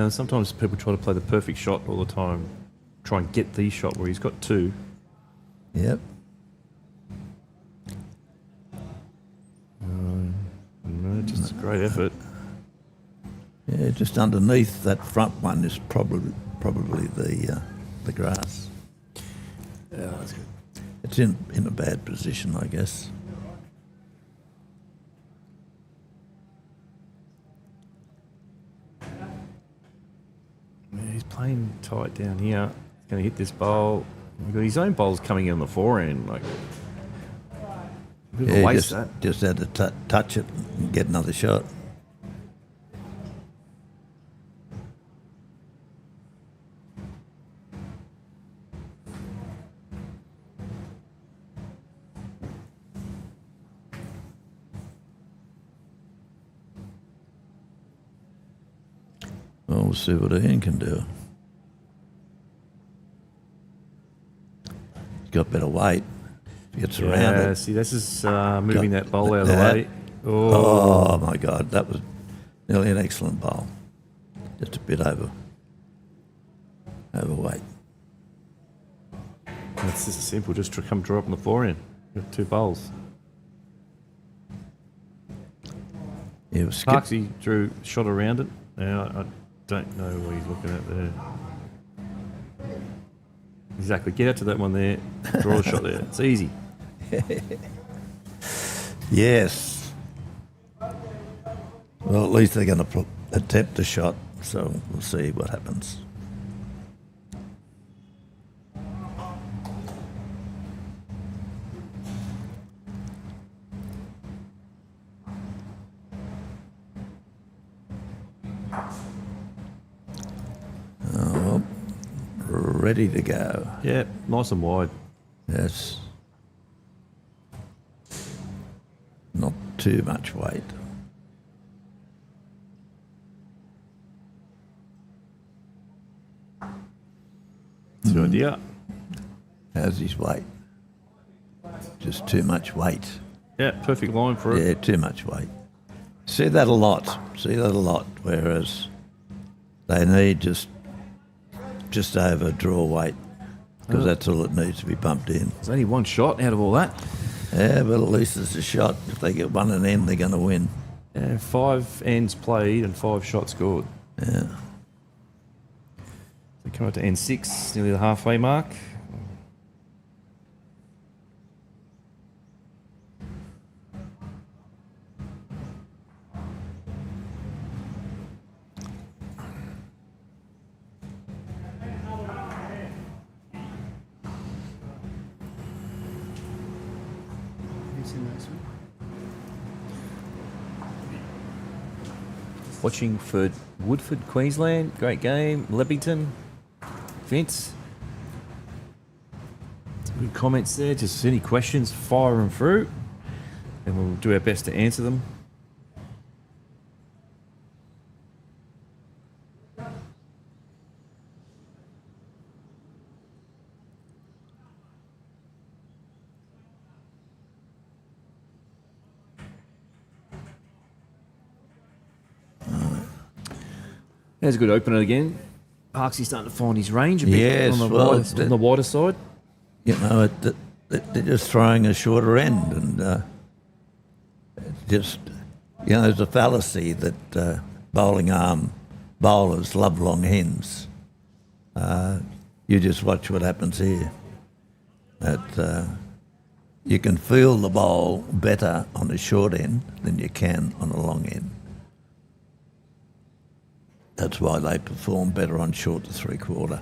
Sometimes people try to play the perfect shot all the time, try and get the shot where he's got two.
Yep.
No, just a great effort.
Yeah, just underneath that front one is probably the grass.
Yeah, that's good.
It's in a bad position, I guess.
Yeah, he's playing tight down here. He's going to hit this bowl. He's got his own bowls coming in on the forehand. Like, a bit of a waste that.
just had to touch it and get another shot. Well, we'll see what Ian can do. He's got better weight. He gets around
Yeah,
it.
see, this is moving
Got
that bowl out of the
that.
way.
Oh my God, that was nearly an excellent bowl. Just a bit overweight.
It's just simple, just to come draw up on the forehand. You've got two bowls.
Yeah, it was skip.
Parksy drew shot around it. Now I don't know what he's looking at there. Exactly. Get out to that one there. Draw a shot there. It's easy.
Yes. Well, at least they're going to attempt a shot, so we'll see what happens. Oh, ready to go.
Yeah, nice and wide.
Yes. too much weight.
That's the idea.
How's his weight? Just too much weight.
Yeah, perfect line for it.
Yeah, too much weight. See that a lot. Whereas they need just over draw weight because that's all that needs to be pumped in.
There's only one shot out of all that.
Yeah, but at least it's a shot. If they get one and end, they're going to win.
Yeah, 5 ends played and 5 shots scored.
Yeah.
They come up to end 6, nearly the halfway mark.
It's a nice one.
Watching for Woodford, Queensland. Great game. Leppington. Vince. Good comments there. Just any questions, fire them through. And we'll do our best to answer them. There's a good opener again. Parksy's starting to find his range a bit
Yes,
on,
well,
on the wider side.
You know, they're just throwing a shorter end, and just, you know, there's a fallacy that bowling arm bowlers love long ends. You just watch what happens here. That you can feel the bowl better on a short end than you can on a long end. That's why they perform better on short to three-quarter.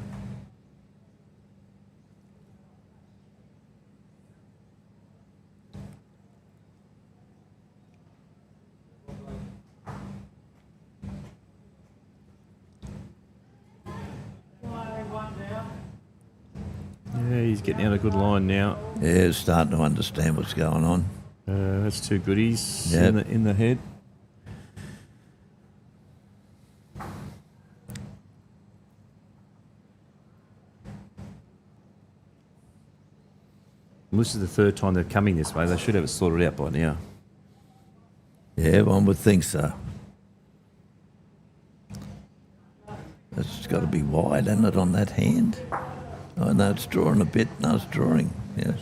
Yeah, he's getting out a good line now.
Yeah, starting to understand what's going on.
That's 2 goodies
Yep.
in the head. And this is the 3rd time they're coming this way. They should have it sorted out by now.
Yeah, one would think so. It's got to be wide, hasn't it, on that hand? Oh, no, it's drawing a bit. No, it's drawing, yes.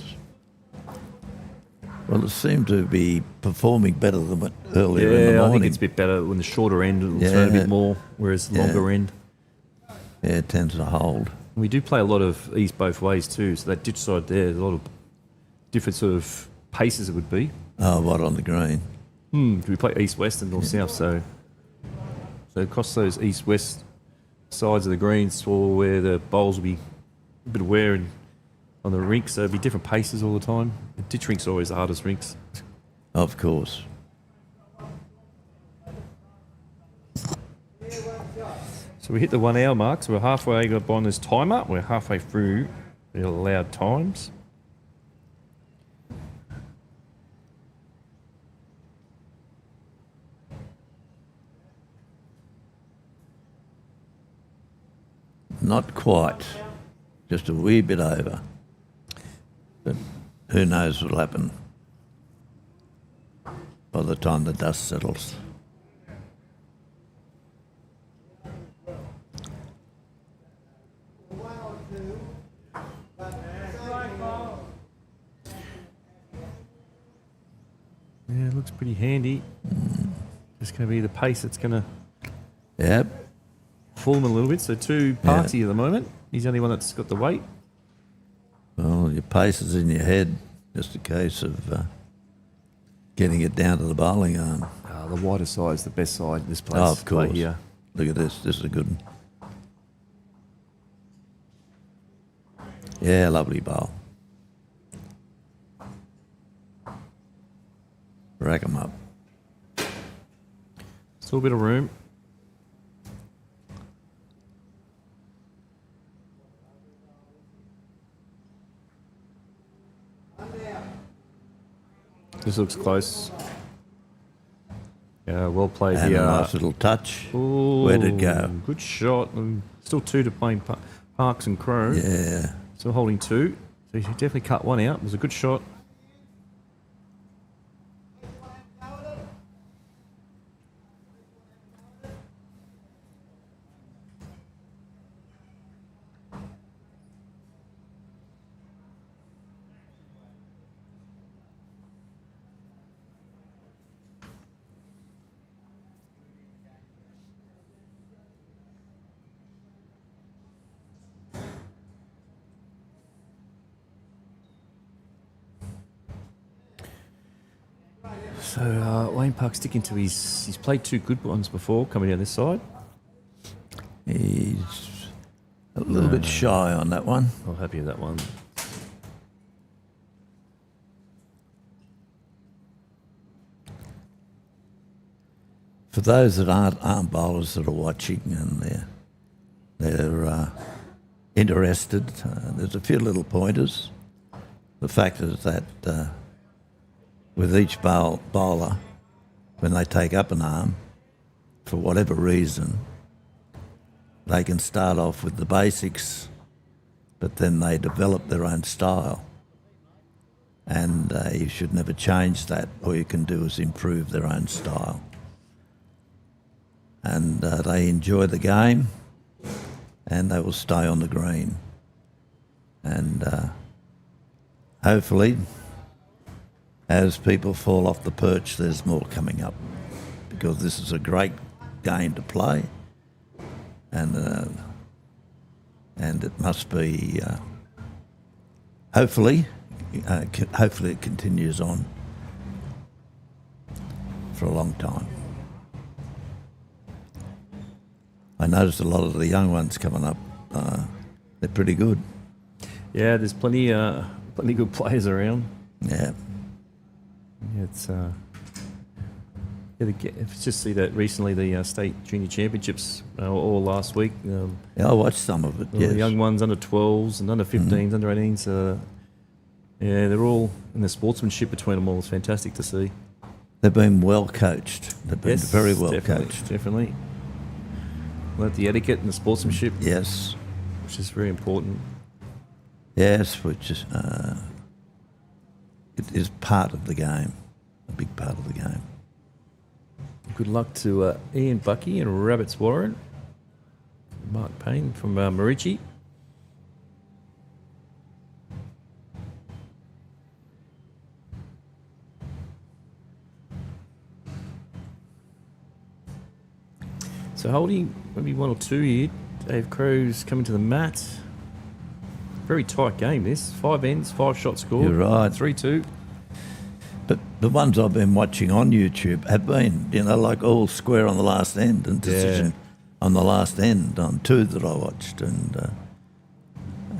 Well, it seemed to be performing better than what earlier in the morning.
I think it's a bit better when the shorter end will turn a bit more, whereas the longer end.
Yeah, it tends to hold.
We do play a lot of east both ways too, so that ditch side there's a lot of different sort of paces it would be.
Oh, what, on the green?
We play east-west and north-south, so across those east-west sides of the greens for where the bowls will be a bit of wear and on the rink, so it'll be different paces all the time. The ditch rinks are always the hardest rinks.
Of course.
So we hit the 1 hour mark, so we're halfway on this timer. We're halfway through the allowed times.
Not quite. Just a wee bit over. But who knows what'll happen by the time the dust settles.
Yeah, it looks pretty handy. Just going to be the pace that's going to
Yep.
fool him a little bit. So 2 Parksy at the moment. He's the only one that's got the weight.
Well, your pace is in your head. Just a case of getting it down to the bowling arm.
The wider side is the best side. This place.
Oh, of course.
Play here.
Look at this. This is a good one. Yeah, lovely bowl. Rack 'em up.
Still a bit of room. This looks close. Well played
And
here.
a nice little touch.
Ooh,
Where'd it go?
Good shot. Still 2 to Wayne Parks and Crow.
Yeah.
Still holding 2. So he definitely cut one out. It was a good shot. So Wayne Park sticking to he's played 2 good ones before coming down this side.
He's a little bit shy on that one.
I'm happy with that one.
For those that aren't arm bowlers that are watching and they're interested, there's a few little pointers. The fact is that with each bowler, when they take up an arm, for whatever reason, they can start off with the basics, but then they develop their own style. And you should never change that. All you can do is improve their own style. And they enjoy the game, and they will stay on the green. And hopefully, as people fall off the perch, there's more coming up, because this is a great game to play, and it must be hopefully it continues on for a long time. I noticed a lot of the young ones coming up. They're pretty good.
Yeah, there's plenty good players around.
Yeah.
It's just see that recently the state junior championships all last week.
Yeah, I watched some of it.
The
Yes.
young ones, under 12s and under 15s, under 18s. Yeah, they're all in the sportsmanship between them all. It's fantastic to see.
They've been well coached. They've been
Yes,
very well
definitely,
coached.
Definitely. Learnt the etiquette and the sportsmanship,
Yes.
which is very important.
Yes, which is it is part of the game, a big part of the game.
Good luck to Ian Bucky and Rabbits Warren. Mark Payne from Marici. So holding maybe 1 or 2 here. Dave Crow's coming to the mat. Very tight game this. 5 ends, 5 shots scored.
You're right.
3-2.
But the ones I've been watching on YouTube have been, like all square on the last end and decision on the last end on 2 that I watched. And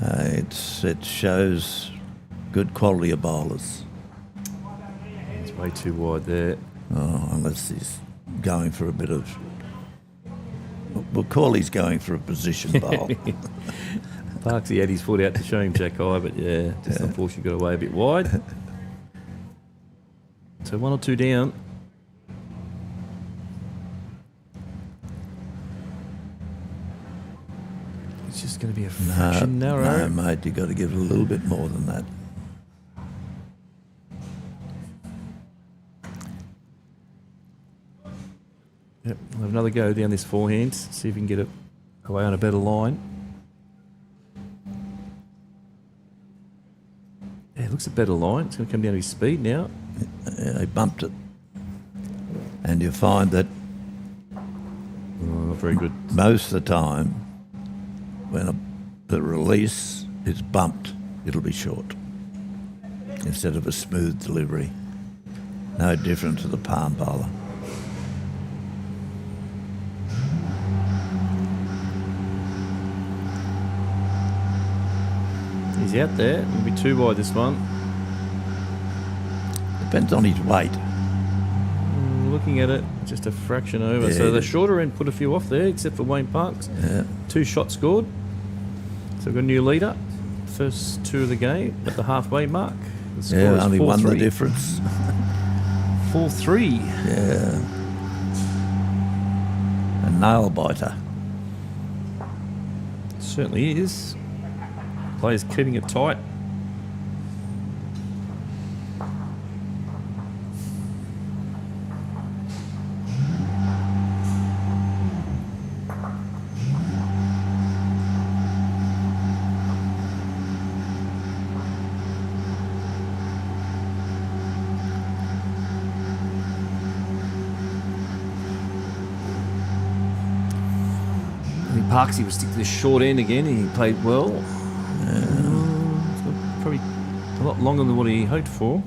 it shows good quality of bowlers.
It's way too wide there.
Oh, unless he's going for a bit of... Well, Corley's going for a position bowl.
Parksy had his foot out to show him Jack High, but just unfortunately got away a bit wide. So 1 or 2 down. It's just going to be a fraction narrow.
No, mate, you've got to give it a little bit more than that.
Yep, we'll have another go down this forehand, see if we can get it away on a better line. Yeah, it looks a better line. It's going to come down to his speed now.
Yeah, he bumped it. And you find that
Not very good.
most of the time, when the release is bumped, it'll be short instead of a smooth delivery. No different to the palm bowler.
He's out there. It'll be too wide this one.
Depends on his weight.
Looking at it, just a fraction over.
Yeah.
So the shorter end put a few off there, except for Wayne Parks.
Yeah.
2 shots scored. So we've got a new leader. First 2 of the game at the halfway mark. The score
Yeah,
is
only
4-3.
one the difference.
4-3.
Yeah. nail biter.
Certainly is. Players keeping it tight. Parksy will stick to the short end again. He played well. Probably a lot longer than what he hoped for.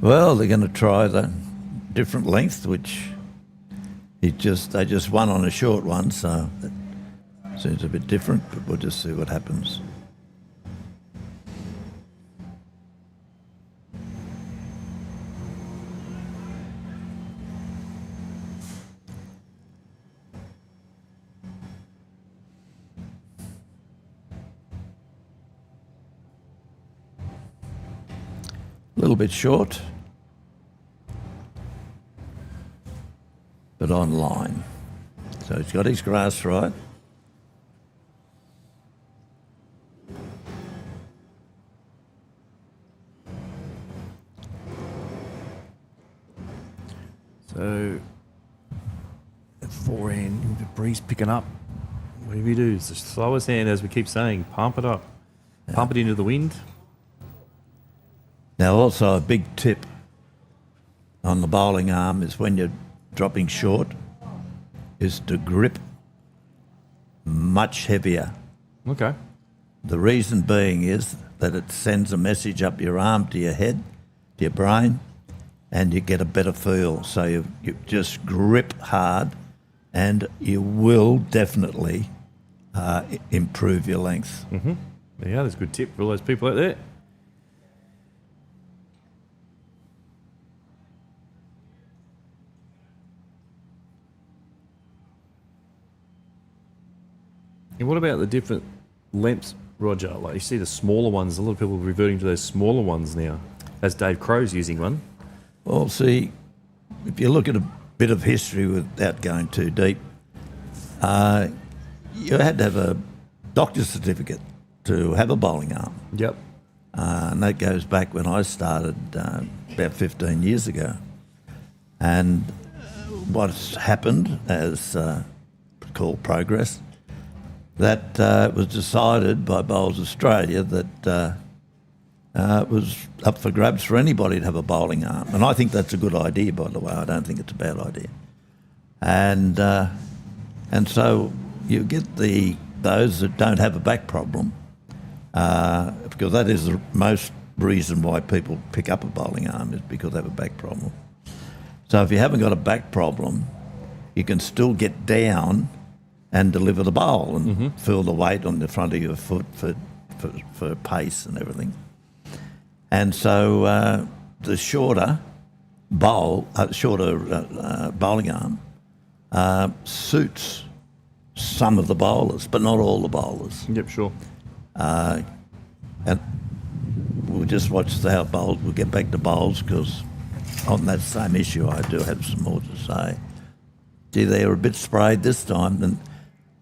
Well, they're going to try the different length, which they just won on a short one, so it seems a bit different, but we'll just see what happens. A little bit short, but on line. So he's got his grass right.
So at forehand, the breeze picking up. Whatever you do, it's the slowest hand, as we keep saying. Pump it up.
Yeah.
Pump it into the wind.
Now, also a big tip on the bowling arm is when you're dropping short is to grip much heavier.
Okay.
The reason being is that it sends a message up your arm to your head, to your brain, and you get a better feel. So you just grip hard and you will definitely improve your length.
Mm-hmm. Yeah, that's a good tip for all those people out there. And what about the different lengths, Roger? Like you see the smaller ones, a lot of people are reverting to those smaller ones now, as Dave Crow's using one.
Well, see, if you look at a bit of history without going too deep, you had to have a doctor's certificate to have a bowling arm.
Yep.
And that goes back when I started about 15 years ago. And what's happened, as called progress, that was decided by Bowls Australia that it was up for grabs for anybody to have a bowling arm. And I think that's a good idea, by the way. I don't think it's a bad idea. And so you get those that don't have a back problem, because that is the most reason why people pick up a bowling arm, is because they have a back problem. So if you haven't got a back problem, you can still get down and deliver the bowl and feel the weight on the front of your foot for pace and everything. And so the shorter bowling arm suits some of the bowlers, but not all the bowlers.
Yep, sure.
And we'll just watch how bowls. We'll get back to bowls, because on that same issue I do have some more to say. Gee, they were a bit sprayed this time, and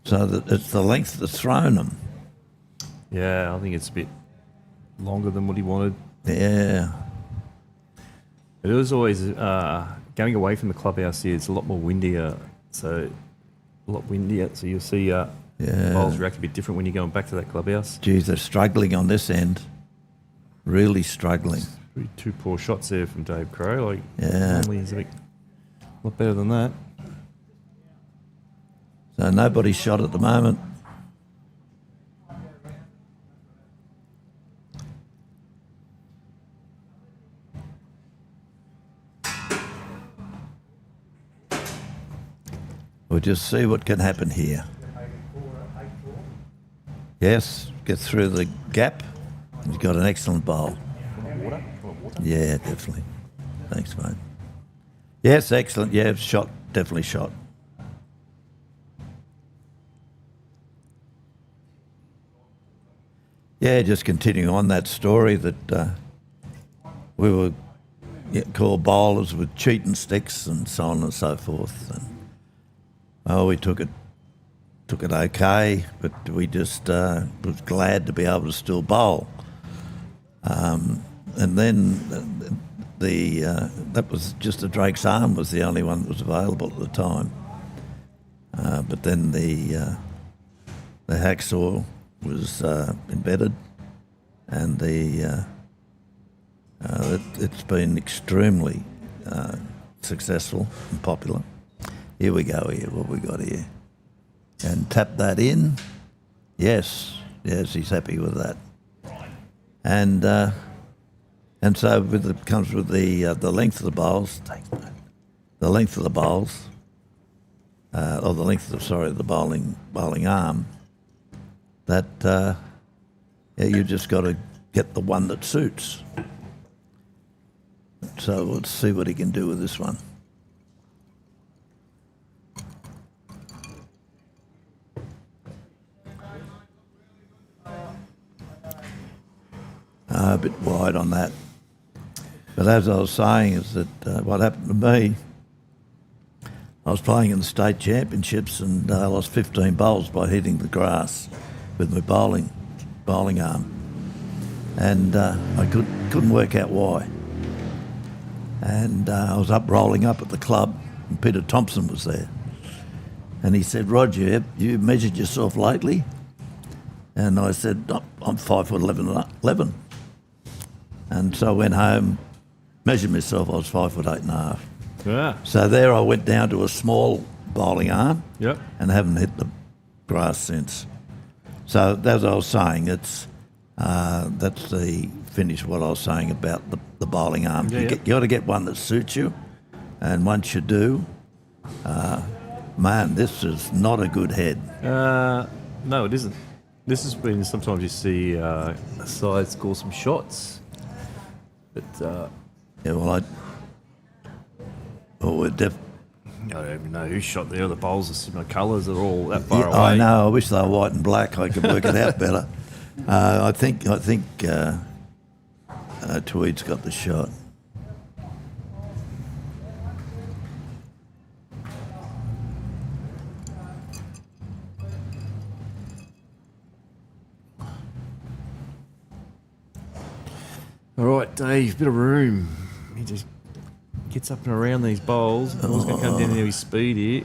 so that it's the length that's thrown them.
Yeah, I think it's a bit longer than what he wanted.
Yeah.
It was always going away from the clubhouse here. It's a lot more windier, so you'll see bowls react a bit different when you're going back to that clubhouse.
Geez, they're struggling on this end. Really struggling.
Really two poor shots there from Dave Crow.
Yeah.
Normally he's a lot better than that.
So nobody's shot at the moment. We'll just see what can happen here. Yes, get through the gap. He's got an excellent bowl.
Water?
Yeah, definitely. Thanks, mate. Yes, excellent. Yeah, shot, definitely shot. Yeah, just continuing on that story that we were called bowlers with cheating sticks and so on and so forth. Oh, we took it okay, but we just was glad to be able to still bowl. And then that was just the Drake's Arm was the only one that was available at the time. But then the Hacksaw was embedded, and it's been extremely successful and popular. Here we go. Here, what we got here, and tap that in. Yes, he's happy with that. And so comes with the length of the bowls, the length of the bowls, or the length of the bowling arm. That you just got to get the one that suits. So let's see what he can do with this one. A bit wide on that. But as I was saying, is that what happened to me, I was playing in the state championships and I lost 15 bowls by hitting the grass with my bowling arm. And I couldn't work out why. And I was rolling up at the club, and Peter Thompson was there. And he said, "Roger, have you measured yourself lately?" And I said, "I'm 5'11". And so I went home, measured myself, I was 5'8.5".
Yeah.
So there I went down to a small bowling arm.
Yep.
And haven't hit the grass since. So as I was saying, that's the finish what I was saying about the bowling arm.
Yeah,
You got to get one that suits you, and once you do, man, this is not a good head.
No, it isn't. This is when sometimes you see sides score some shots. But
Yeah, well, I don't
even know who shot there. The bowls are similar colours. They're all that far away.
I know. I wish they were white and black. I could work it out better. I think Tweed's got the shot.
All right, Dave, bit of room. He just gets up and around these bowls. Ball's going to come down there with speed here.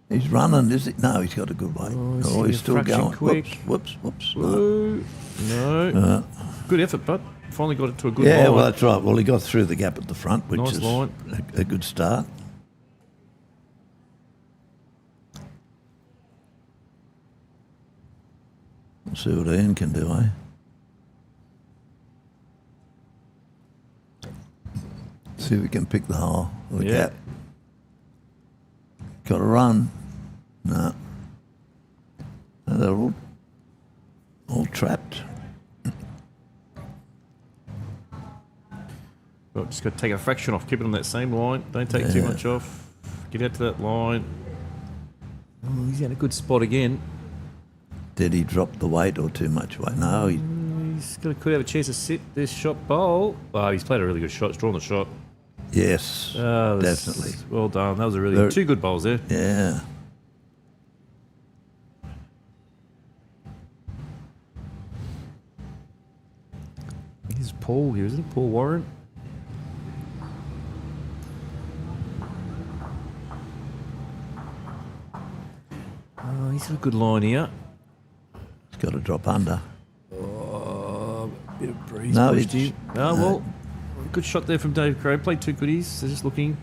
He's running, is it? No, he's got a good weight.
Oh,
He's still going.
Quick.
Whoops.
Whoa. No. Good effort, bud. Finally got it to a good
Yeah,
line.
well, that's right. Well, he got through the gap at the front, which
Nice
is
line.
a good start. We'll see what Ian can do, eh? See if we can pick the hole or the gap. Got to run. No. No, they're all trapped.
Well, just got to take a fraction off. Keep it on that same line. Don't take too much off. Get out to that line. Oh, he's in a good spot again.
Did he drop the weight or too much weight? No,
He's could have a chance to sit this shot bowl. Oh, he's played a really good shot. He's drawn the shot.
yes, definitely.
Well done. That was a really two good bowls there.
Yeah.
Here's Paul here, isn't it? Paul Warren. Oh, he's got a good line here.
He's got to drop under.
Oh, bit of breeze.
No,
pushed
it's-
him. Oh, well, good shot there from Dave Crow. Played two goodies. They're just looking.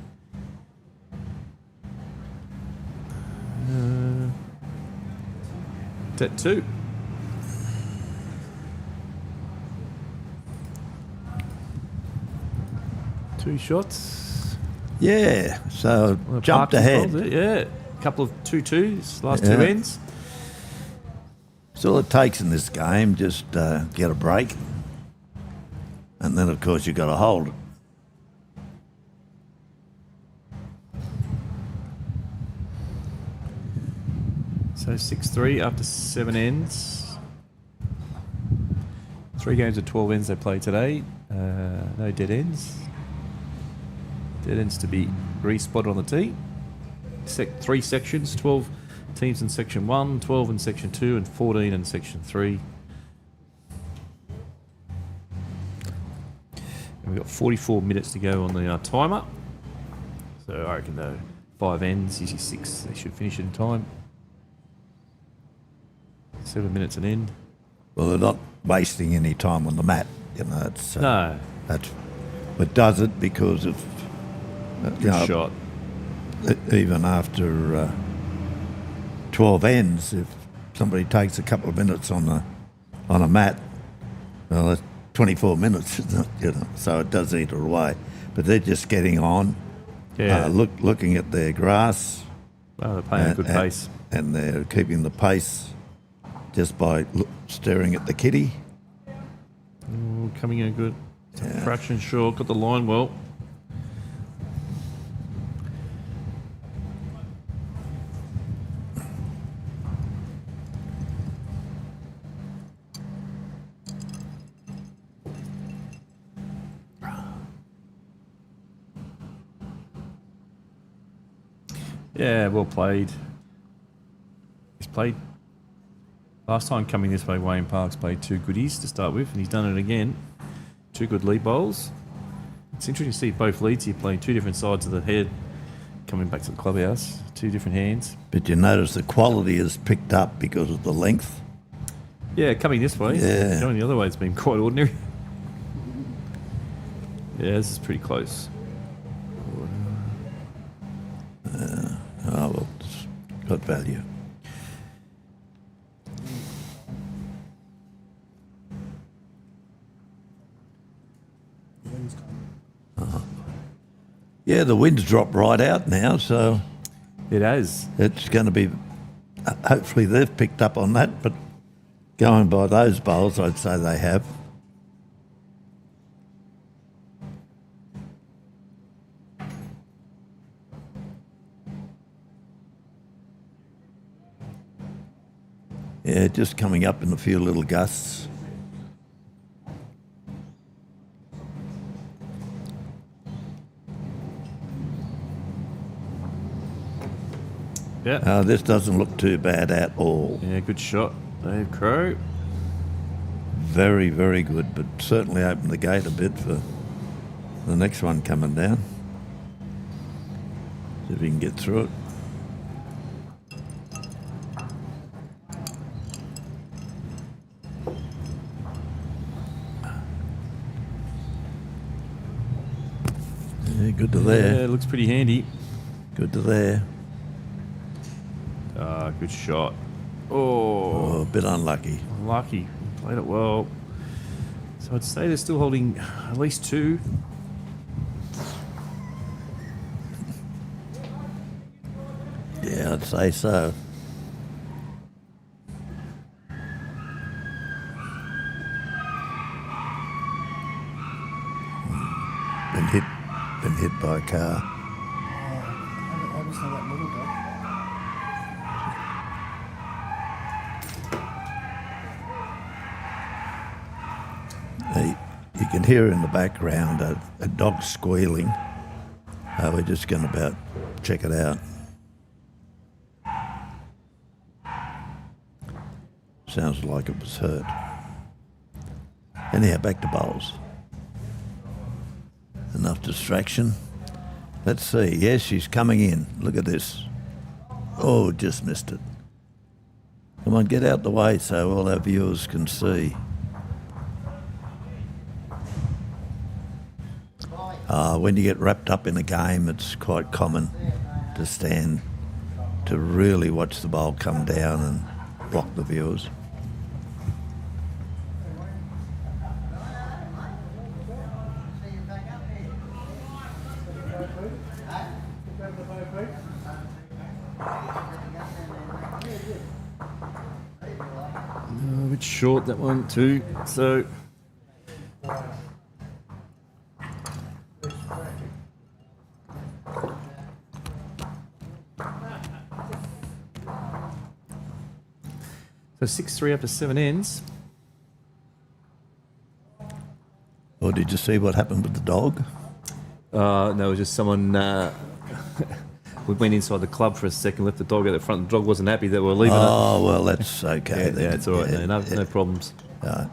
That two. Two shots.
Yeah, so
Well,
jumped
Parks as
ahead.
well, yeah. A couple of 2-2s, last
Yeah.
two ends.
So all it takes in this game, just get a break. And then, of course, you've got to hold it.
So 6-3 after 7 ends. 3 games of 12 ends they played today. No dead ends. Dead ends to be respotted on the tee. three sections, 12 teams in Section 1, 12 in Section 2, and 14 in Section 3. And we've got 44 minutes to go on the timer. So I reckon the 5 ends, usually 6, they should finish in time. 7 minutes an end.
Well, they're not wasting any time on the mat. You know, it's
No.
that's it does it because of
Good shot.
even after 12 ends, if somebody takes a couple of minutes on a mat, well, that's 24 minutes, isn't it? You know, so it does eat it away. But they're just getting on, looking at their grass.
Oh, they're playing a good pace.
And they're keeping the pace just by staring at the kitty.
Ooh, coming in good.
Yeah.
Fraction short, got the line well. Yeah, well played. He's played. Last time coming this way, Wayne Parks played 2 goodies to start with, and he's done it again. 2 good lead bowls. It's interesting to see both leads here playing 2 different sides of the head, coming back to the clubhouse. 2 different hands.
But you notice the quality is picked up because of the length.
Yeah, coming this way.
Yeah.
Going the other way, it's been quite ordinary. Yeah, this is pretty close.
Oh, well, it's got value.
The wind's coming.
Yeah, the wind's dropped right out now, so
It has.
it's going to be. Hopefully, they've picked up on that, but going by those bowls, I'd say they have. Yeah, just coming up in a few little gusts.
Yeah.
This doesn't look too bad at all.
Yeah, good shot. Dave Crow.
Very, very good, but certainly opened the gate a bit for the next one coming down. See if we can get through it. Yeah, good to there.
Yeah, it looks pretty handy.
Good to there.
Good shot.
Oh, a bit unlucky.
Lucky. Played it well. So I'd say they're still holding at least 2.
Yeah, I'd say so. Been hit by a car.
I was not that little guy.
You can hear in the background a dog squealing. We're just going to about check it out. Sounds like it was hurt. Anyhow, back to bowls. Enough distraction. Let's see. Yes, she's coming in. Look at this. Oh, just missed it. Come on, get out the way so all our viewers can see. When you get wrapped up in a game, it's quite common to stand to really watch the bowl come down and block the viewers.
A bit short, that one too. So So 6-3 after 7 ends.
Or did you see what happened with the dog?
No, it was just someone We went inside the club for a second, left the dog out the front. The dog wasn't happy that we were leaving it.
Oh, well, that's okay.
Yeah,
then.
it's all right.
Yeah,
No problems.
right.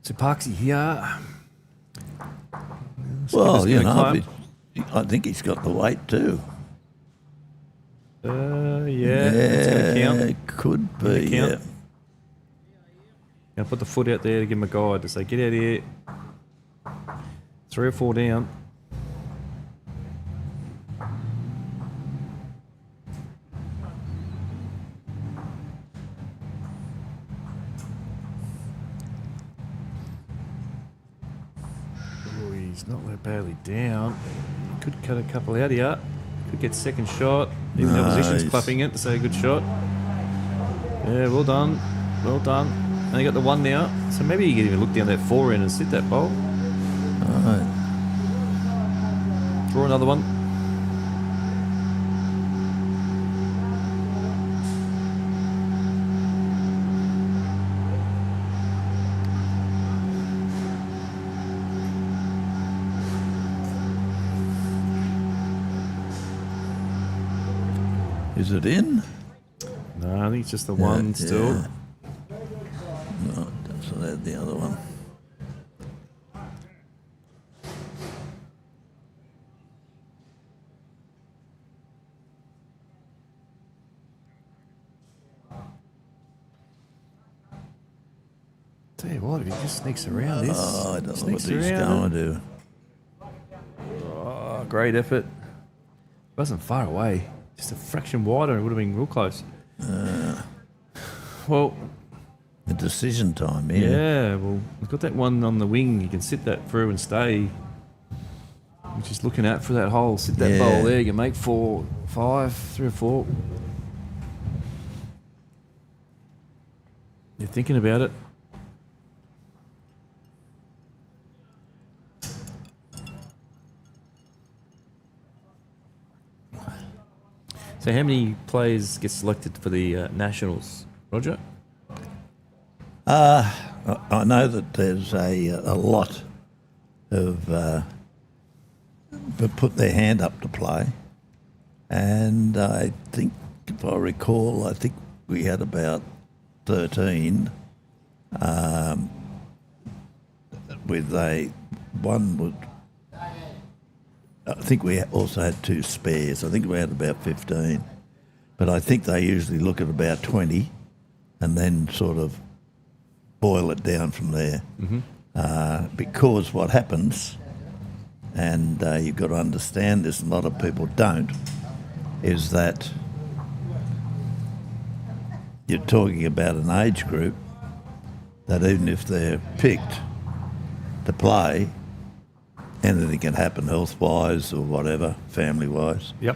So Parksy here.
Well, you know,
climb.
I think he's got the weight too.
Yeah, that's going to count.
It could be.
count.
Yeah.
I'll put the foot out there to give him a guide to say, get out of here. 3 or 4 down. Oh, he's not that badly down. Could cut a couple out here. Could get second shot. Even the opposition's
Nice.
clapping it to say good shot. Yeah, well done. Well done. And you got the one now. So maybe you can even look down that forehand and sit that bowl.
Right.
Draw another one.
Is it in?
No, I think it's just the one still.
Yeah. No, so that's the other one.
Tell you what, if he just sneaks around this.
Oh, I don't know what
sneaks
he's
around
going to do.
Oh, great effort. Wasn't far away. Just a fraction wider, it would have been real close. Well,
The decision time, yeah.
well, we've got that one on the wing. You can sit that through and stay. We're just looking out for that hole. Sit that
Yeah.
bowl there. You can make 4, 5, 3 or 4. You're thinking about it. So how many players get selected for the Nationals, Roger?
I know that there's a lot of have put their hand up to play, and I think, if I recall, I think we had about 13 with one would. I think we also had 2 spares. I think we had about 15, but I think they usually look at about 20, and then sort of boil it down from there. Because what happens, and you've got to understand this, and a lot of people don't, is that you're talking about an age group that even if they're picked to play, anything can happen health-wise or whatever, family-wise.
Yep.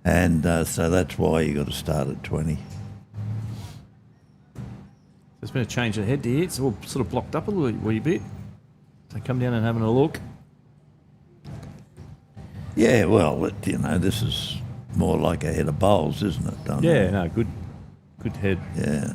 And so that's why you got to start at 20.
There's been a change of head here. It's all sort of blocked up a wee bit. So come down and having a look.
Yeah, well, this is more like a head of bowls, isn't it? Don't
Yeah,
it?
no, good head.
Yeah.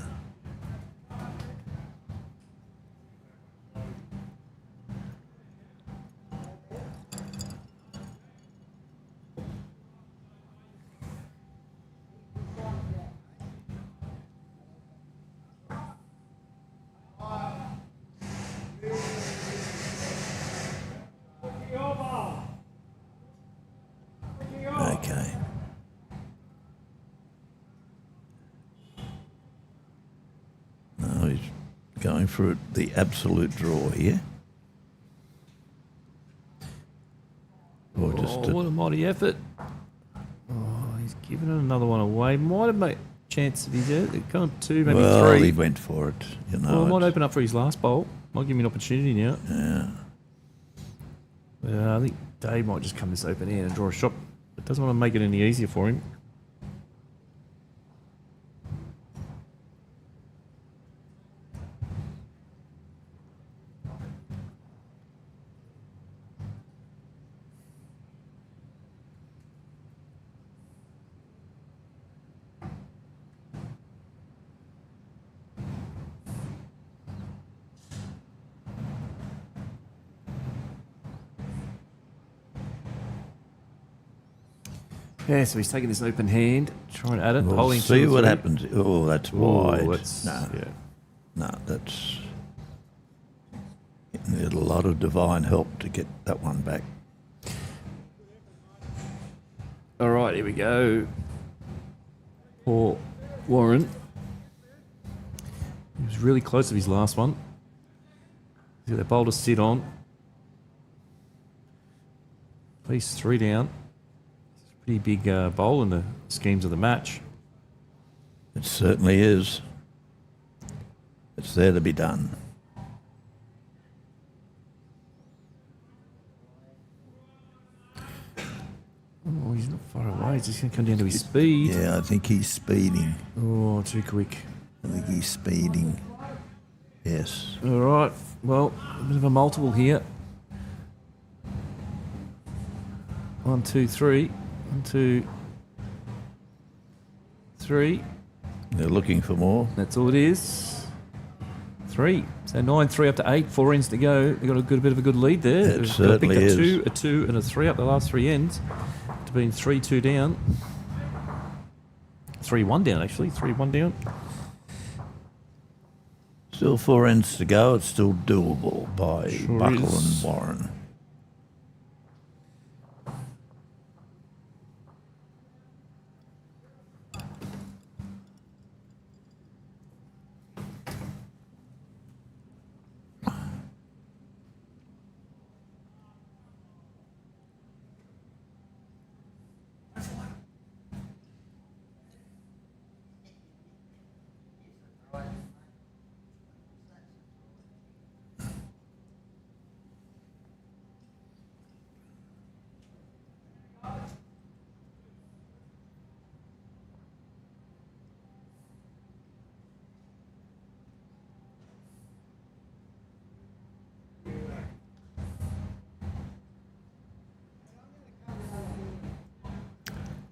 Okay. No, he's going for the absolute draw here. Or just
Oh, what a mighty effort. Oh, he's giving it another one away. Might have made a chance if he's out. Gone 2, maybe
well,
3.
he went for it.
Well, it might open up for his last bowl. Might give him an opportunity now.
Yeah.
I think Dave might just come this open end and draw a shot. It doesn't want to make it any easier for him. Yeah, so he's taking this open hand, trying to add it,
We'll
holding
see
2 or
what
3.
happens. Oh, that's wide.
That's,
No,
yeah.
no, that's... You need a lot of divine help to get that one back.
All right, here we go. Poor Warren. He was really close to his last one. He's got that bowl to sit on. He's 3 down. It's a pretty big bowl in the schemes of the match.
It certainly is. It's there to be done.
Oh, he's not far away. He's just going to come down to his speed.
Yeah, I think he's speeding.
Oh, too quick.
I think he's speeding. Yes.
All right. Well, a bit of a multiple here. 1, 2, 3. 1, 2, 3.
They're looking for more.
That's all it is. 3. So 9-3 up to 8. 4 ends to go. They've got a bit of a good lead there.
It
They've
certainly
picked
is.
a 2, and a 3 up the last 3 ends. To being 3-2 down. 3-1 down, actually. 3-1 down.
Still 4 ends to go. It's still doable by
Sure
Buckle
is.
and Warren.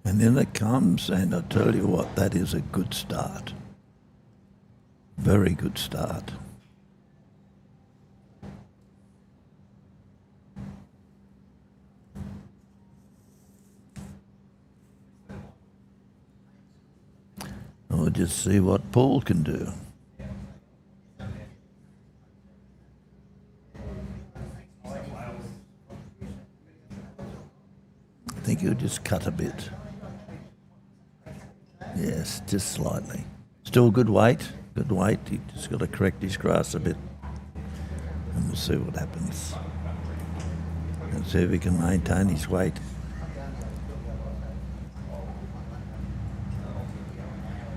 And then it comes, and I tell you what, that is a good start. Very good start. We'll just see what Paul can do. I think he'll just cut a bit. Yes, just slightly. Still good weight. Good weight. He just got to correct his grass a bit. And we'll see what happens. And see if he can maintain his weight.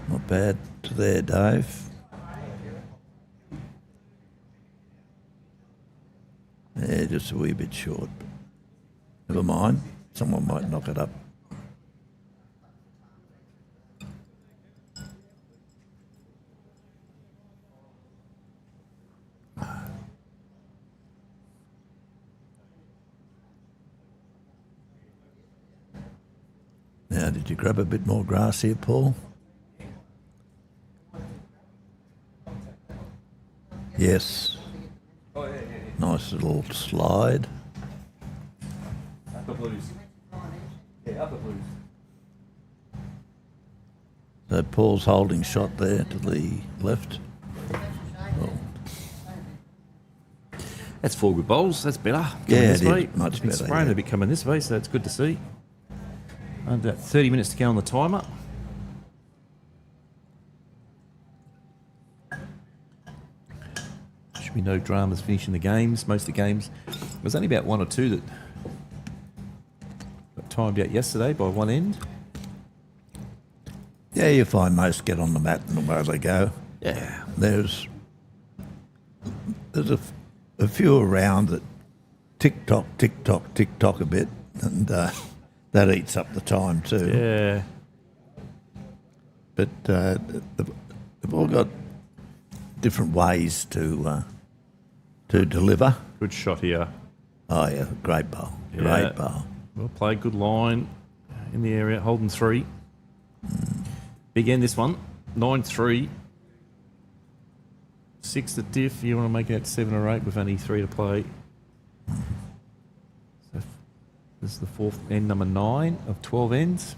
Not bad to there, Dave. Yeah, just a wee bit short. Never mind. Someone might knock it up. Now, did you grab a bit more grass here, Paul? Yes. Nice little slide.
Upper blues. Yeah, upper blues.
So Paul's holding shot there to the left. Well,
That's 4 good bowls. That's better. Coming
Yeah,
this
it is
way.
much
It's been
better,
spraying
yeah.
a bit coming this way, so it's good to see. About 30 minutes to go on the timer. Should be no dramas finishing the games. Most of the games, there was only about 1 or 2 that got timed out yesterday by one end.
yeah, you find most get on the mat and away they go.
Yeah.
There's a few around that tick-tock, tick-tock, tick-tock a bit, and that eats up the time too.
Yeah.
But they've all got different ways to deliver.
Good shot here.
Oh yeah, great bowl,
Yeah.
great bowl.
Well played, good line in the area, holding 3. Big end this one, 9-3. 6 the diff, you want to make it 7 or 8 with only 3 to play. So this is the 4th end, number 9 of 12 ends.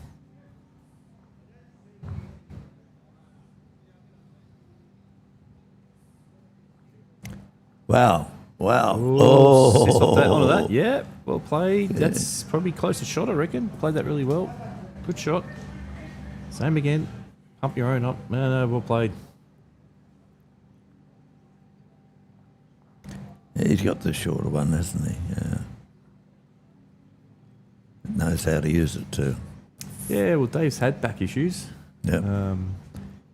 Wow. Wow.
Oh, assist off that, onto that. Yeah, well played. That's probably close to shot, I reckon. Played that really well. Good shot. Same again. Pump your own up. No, well played.
Yeah, he's got the shorter one, hasn't he? Yeah. Knows how to use it too.
Yeah, well, Dave's had back issues.
Yep.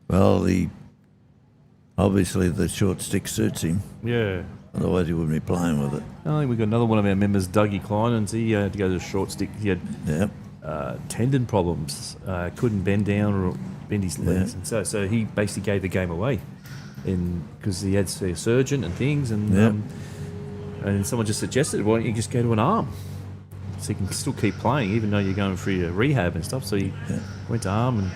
Well, obviously the short stick suits him.
Yeah.
Otherwise, he wouldn't be playing with it.
I think we've got another one of our members, Dougie Kleinens. He had to go to the short stick. He had
Yep.
tendon problems. Couldn't bend down or bend his legs. And so he basically gave the game away because he had to see a surgeon and things. And someone just suggested, why don't you just go to an arm? So you can still keep playing, even though you're going for your rehab and stuff. So he went to arm and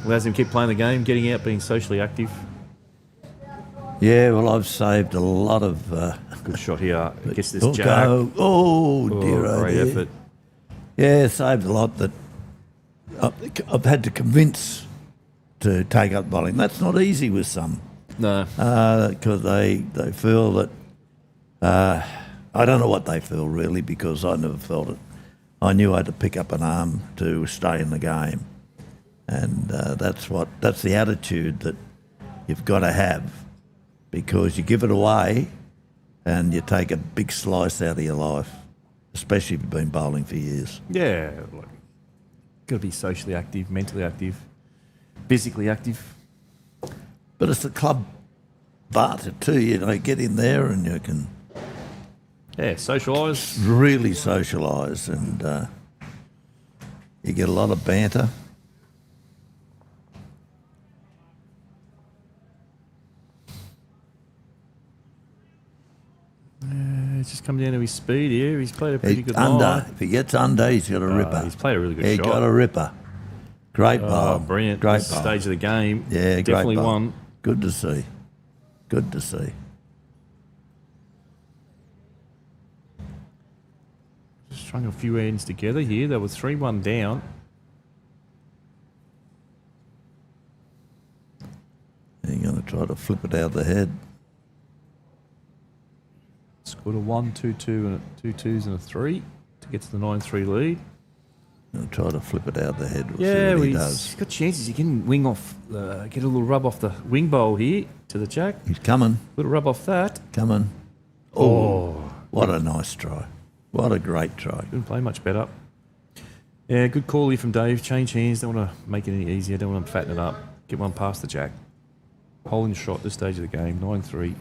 allows him to keep playing the game, getting out, being socially active.
Yeah, well, I've saved a lot of...
Good shot here. Gets this
Go.
jack.
Oh, dear, oh
Great
dear.
effort.
Yeah, saved a lot that I've had to convince to take up bowling. That's not easy with some.
No.
Because they feel that... I don't know what they feel, really, because I never felt it. I knew I had to pick up an arm to stay in the game. And that's the attitude that you've got to have, because you give it away and you take a big slice out of your life, especially if you've been bowling for years.
Yeah. Got to be socially active, mentally active, physically active.
But it's the club barter too, get in there and you can
Yeah, socialise.
really socialise and you get a lot of banter.
It's just come down to his speed here. He's played a pretty good
Under.
line.
If he gets under, he's got a ripper.
He's played a really good
He
shot.
got a ripper. Great bowl.
Brilliant.
Great
This
bowl.
stage of the game.
Yeah, great
Definitely
bowl.
won.
Good to see. Good to see.
Just strung a few ends together here. They were 3-1 down.
You're going to try to flip it out the head.
Scored a 1-2-2 and a 2-2s and a 3 to get to the 9-3 lead.
Going to try to flip it out the head. We'll see
Yeah,
what he
he's
does.
got chances. He can wing off, get a little rub off the wing bowl here to the jack.
He's coming.
Little rub off that.
Coming. Oh, what a nice try. What a great try.
Couldn't play much better. Yeah, good call here from Dave. Change hands. Don't want to make it any easier. Don't want to fatten it up. Get one past the jack. Holding shot this stage of the game. 9-3.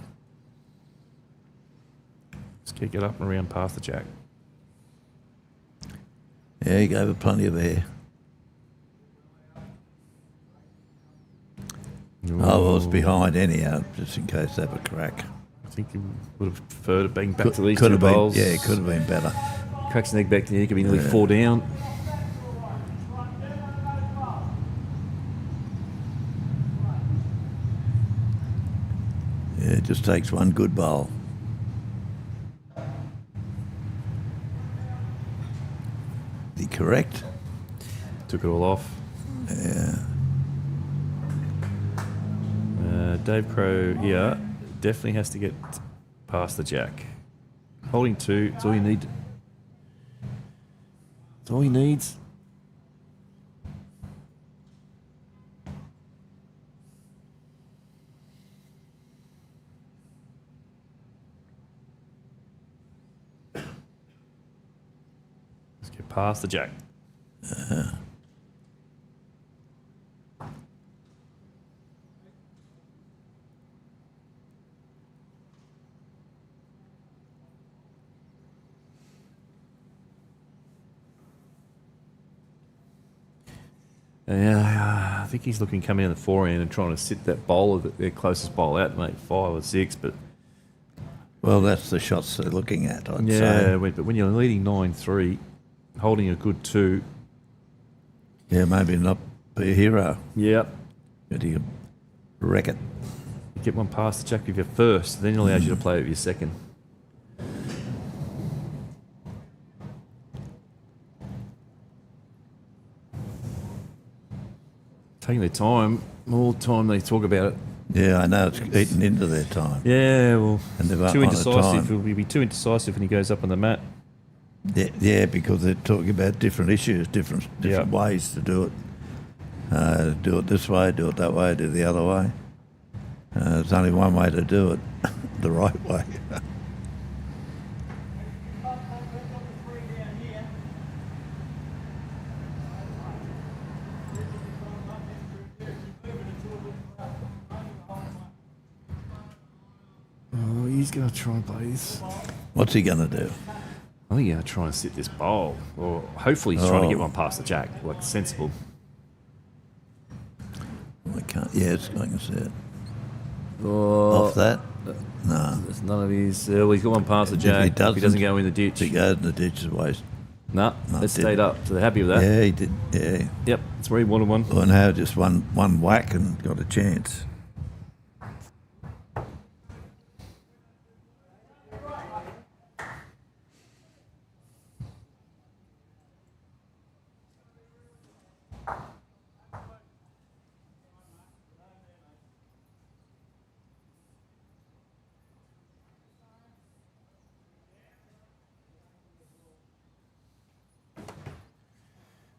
Just kick it up and around past the jack.
Yeah, he gave it plenty of air. Oh, well, it's behind anyhow, just in case they have a crack.
I think he would have preferred it being back to these
Could
two
have been,
bowls.
yeah, it could have been better.
Cracks the neck back to the air. Could be nearly 4 down.
Yeah, it just takes one good bowl. Is he correct?
Took it all off.
Yeah.
Dave Crow here definitely has to get past the jack. Holding 2, it's all you need. It's all he needs. Let's get past the jack. Yeah, I think he's looking coming in the forehand and trying to sit that bowler, their closest bowl out, mate, 5 or 6. But
Well, that's the shots they're looking at, I'd
yeah,
say.
but when you're leading 9-3, holding a good 2,
Yeah, maybe not be a hero,
yeah,
but you wreck it.
you get one past the jack with your first, then it allows you to play it with your second. Taking their time, all the time they talk about it.
Yeah, I know it's eaten into their time.
Yeah, well,
And they've
too
on a
indecisive.
time.
He'll be too indecisive when he goes up on the mat.
Yeah, because they're talking about different issues, different ways to do it. Do it this way, do it that way, do it the other way. There's only one way to do it, the right way.
Oh, he's going to try and play this.
What's he going to do?
I think he's going to try and sit this bowl. Or hopefully he's trying to get one past the jack, like sensible.
I can't. Yes, I can see it.
Oh,
Off that? No.
there's none of his. Well, he's got one past the jack. If he doesn't go in the ditch.
If he goes in the ditch, is waste.
No, let's stayed up. So they're happy with that.
Yeah, he did. Yeah.
Yep, that's where he wanted one.
Well, now just one whack and got a chance.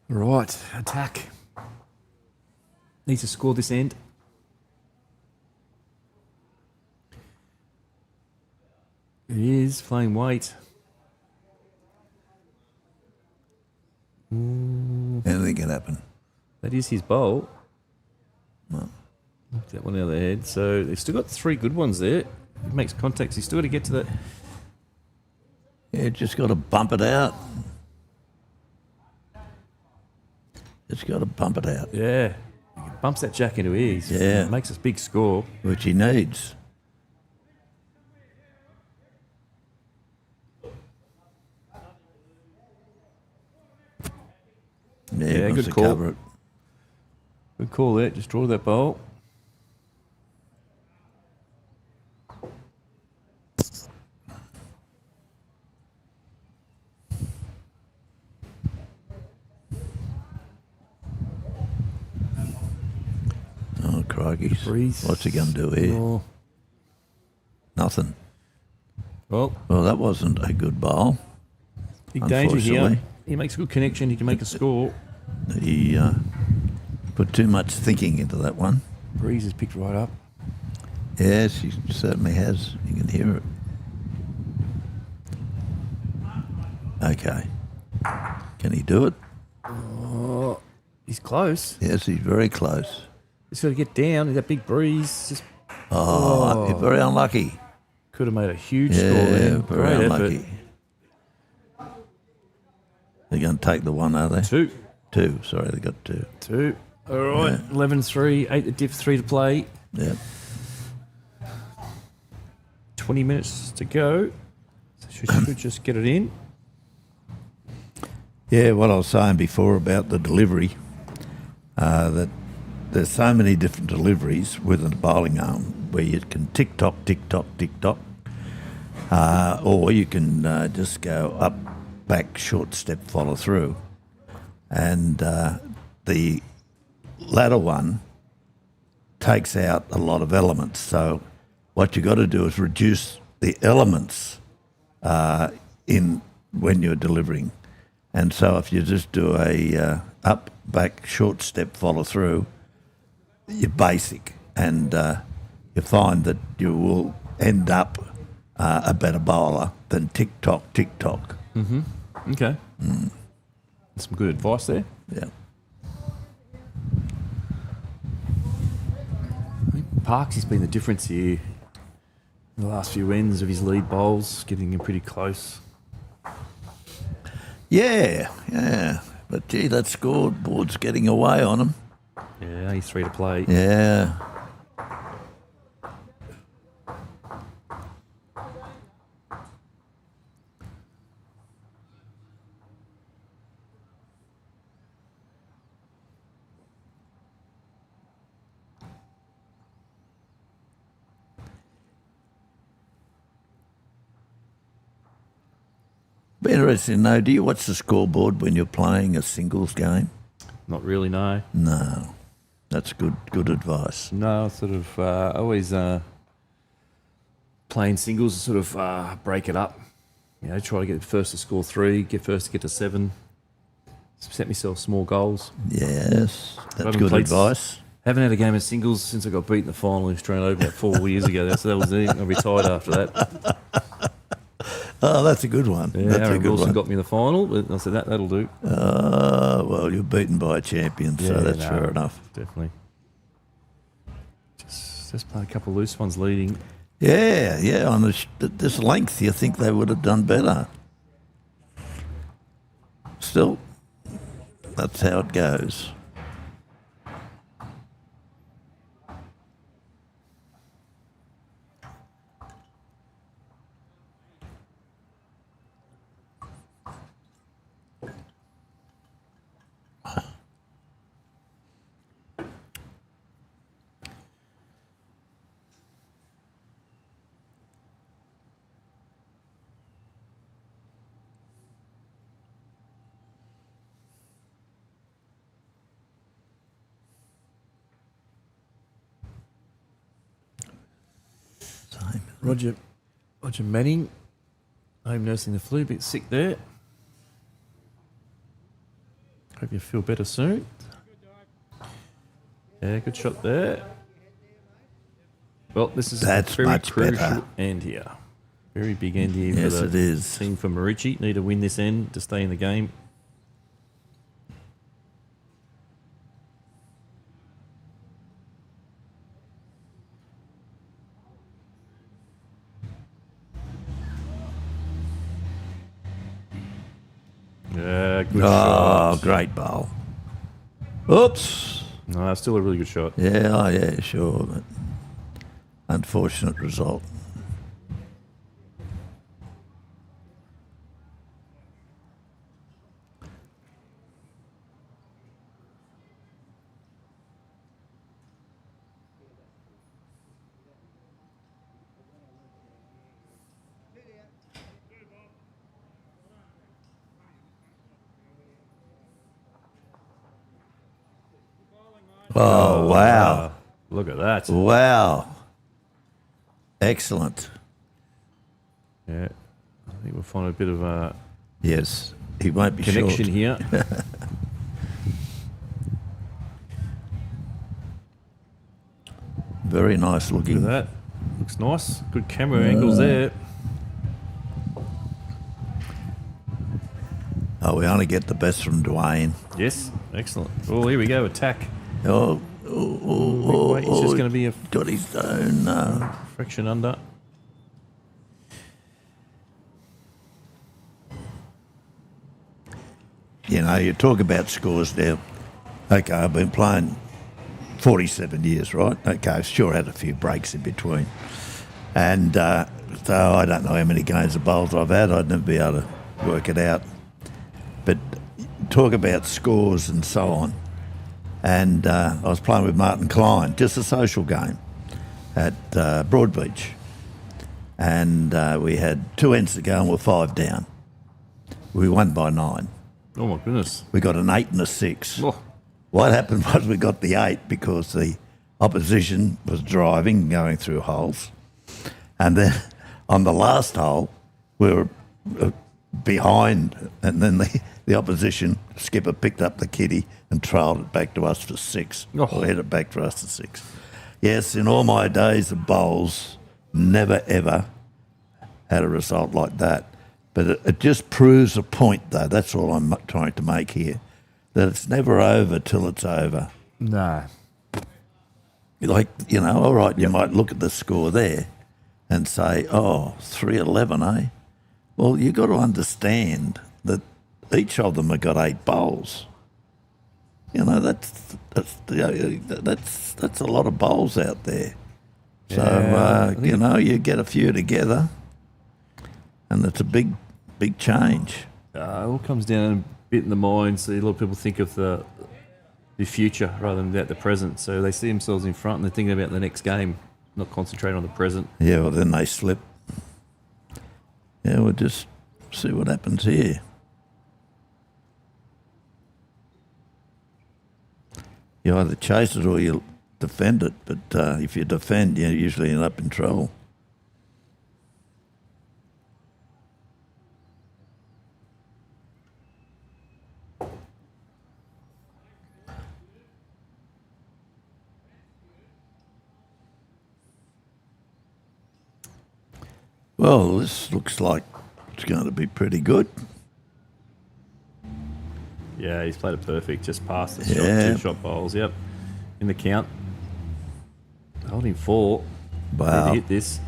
Right, attack. Needs to score this end. It is playing weight.
Anything can happen.
That is his bowl.
No.
Knocked that one out of the head. So they've still got 3 good ones there. He makes contacts. He's still got to get to that.
Yeah, just got to bump it out. Just got to bump it out,
Yeah. He bumps that jack into ears.
Yeah.
Makes a big score.
which he needs. Yeah, he
Yeah,
wants
good
to
call.
cover it.
Good call there. Just draw that bowl.
Oh, crikey.
Breeze.
What's he going to do here?
Oh.
Nothing.
Well,
Well, that wasn't a good bowl.
big danger here.
Unfortunately.
He makes a good connection. He can make a score.
He put too much thinking into that one.
Breeze is picked right up.
Yes, he certainly has. You can hear it. Okay. Can he do it?
Oh, he's close.
Yes, he's very close.
He's got to get down. That big breeze just
Oh, very unlucky.
could have made a huge
Yeah,
score there.
very
Great
unlucky.
effort.
They're going to take the one, are they?
2.
Two. Sorry, they got two.
2. All right. 11-3. 8 to diff, 3 to play.
Yeah.
20 minutes to go. So she should just get it in.
Yeah, what I was saying before about the delivery, that there's so many different deliveries with a bowling arm where you can tick-tock, tick-tock, tick-tock, or you can just go up, back, short step, follow through. And the latter one takes out a lot of elements. So what you've got to do is reduce the elements in when you're delivering. And so if you just do a up, back, short step, follow through, you're basic. And you find that you will end up a better bowler than tick-tock, tick-tock.
Okay. Some good advice there.
Yeah.
Parks has been the difference here. The last few ends of his lead bowls, getting him pretty close.
Yeah, yeah. But, gee, that scoreboard's getting away on him.
Yeah, only 3 to play.
Yeah. Be interesting to know, do you watch the scoreboard when you're playing a singles game?
Not really, no.
No. That's good advice.
No, sort of always playing singles, sort of break it up. You know, try to get first to score 3, get first to get to 7. Set myself small goals.
Yes, that's
Haven't
good
played
advice.
Haven't had a game of singles since I got beat in the final in Australian Open about 4 years ago. So that was it. I retired after that.
Oh, that's a good one.
Yeah,
that's a
Aaron
good
Wilson
one.
got me in the final, but I said that'll do.
Well, you're beaten by a champion, so that's
no,
fair enough.
Definitely. Just play a couple of loose ones leading.
Yeah. On this length, you think they would have done better. Still, that's how it goes.
Roger Manning, home nursing the flu, a bit sick there. Hope you feel better soon. Yeah, good shot there. Well, this is
That's
a very
much
crucial
better.
end here. Very big end here
Yes,
for
it
the
is.
team from Marucci. Need to win this end to stay in the game. Yeah, good shot.
Great bowl. Oops.
No, still a really good shot.
Yeah, sure. But unfortunate result. Oh, wow.
Look at that.
Wow. Excellent.
Yeah, I think we'll find a bit of a
Yes, he won't be
connection
short.
here.
Very nice
Look
looking.
at that. Looks nice. Good camera angles there.
Oh, we only get the best from Dwayne.
Yes, excellent. Oh, here we go. Attack.
Oh,
Wait, it's just going to be a
got his own.
fraction under.
You know, you talk about scores now. Okay, I've been playing 47 years, right? Okay, I've sure had a few breaks in between. And so I don't know how many games of bowls I've had. I'd never be able to work it out. But talk about scores and so on. And I was playing with Martin Klein, just a social game at Broadbeach. And we had 2 ends to go and we're 5 down. We won by 9.
Oh, my goodness.
We got an 8 and a 6.
Oh,
What happened was we got the 8 because the opposition was driving, going through holes. And then on the last hole, we were behind, and then the opposition skipper picked up the kitty and trailed it back to us for 6.
Oh.
Or headed it back to us for 6. Yes, in all my days of bowls, never ever had a result like that. But it just proves a point, though. That's all I'm trying to make here. That it's never over till it's over.
no.
Like, you know, all right, you might look at the score there and say, oh, 311, eh? Well, you've got to understand that each of them have got 8 bowls. You know, that's a lot of bowls out there. So,
Yeah,
you know, you get a few together and it's a big change.
It all comes down a bit in the mind. So a lot of people think of the future rather than about the present. So they see themselves in front and they're thinking about the next game, not concentrating on the present.
Yeah, well, then they slip. Yeah, we'll just see what happens here. You either chase it or you defend it, but if you defend, you usually end up in trouble. Well, this looks like it's going to be pretty good.
Yeah, he's played it perfect. Just past the
Yeah.
shot, 2-shot bowls. Yep, in the count. Holding 4.
Wow.
Need to hit this.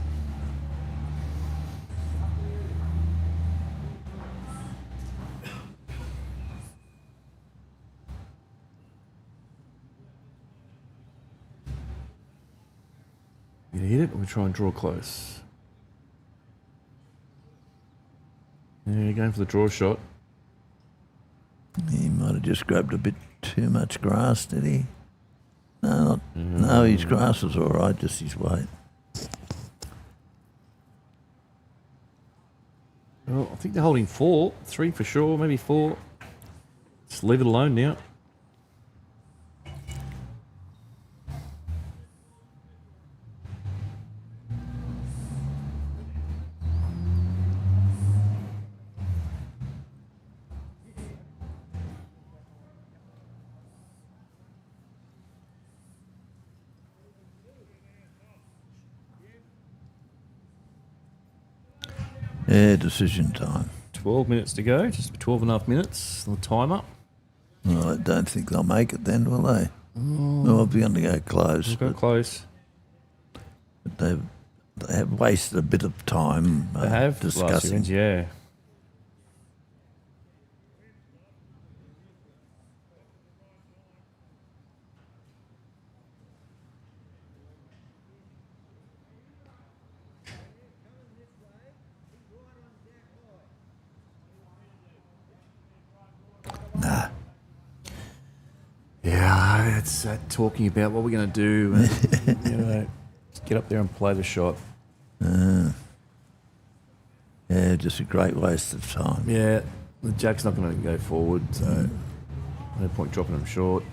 You gonna hit it, or we try and draw close? Yeah, going for the draw shot.
He might have just grabbed a bit too much grass, did he? No, no, his grass was all right, just his weight.
Well, I think they're holding 4. 3 for sure, maybe 4. Just leave it alone now.
Yeah, decision time.
12 minutes to go, just 12 and a half minutes. The timer.
Well, I don't think they'll make it then, will they? Well, they're going to go close.
We'll go
but
close.
they have wasted a bit of time
They have last
discussing.
events, yeah.
Nah.
Yeah, it's talking about what we're going to do. And, just get up there and play the shot.
Yeah, just a great waste of time.
Yeah, the jack's not going to go forward, so no point dropping them short.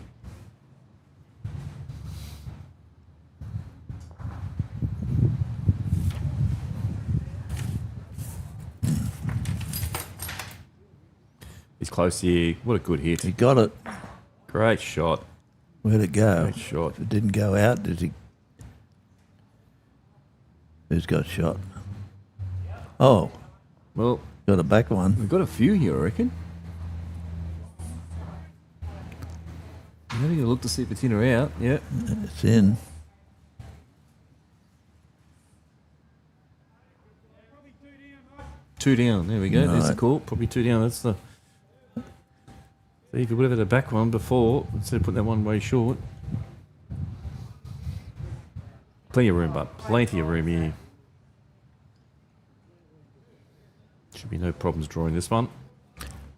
He's close here. What a good hit.
He got it.
Great shot.
Where'd it go?
Great shot.
It didn't go out, did he? Who's got shot? Oh,
Well,
got a back one.
we've got a few here, I reckon. I'm having a look to see if it's in or out. Yeah.
It's in.
Two down. There we go. There's the
Right.
call. Probably 2 down. That's the. See, if you would have had a back one before, instead of putting that one way short. Plenty of room, but plenty of room here. Should be no problems drawing this one.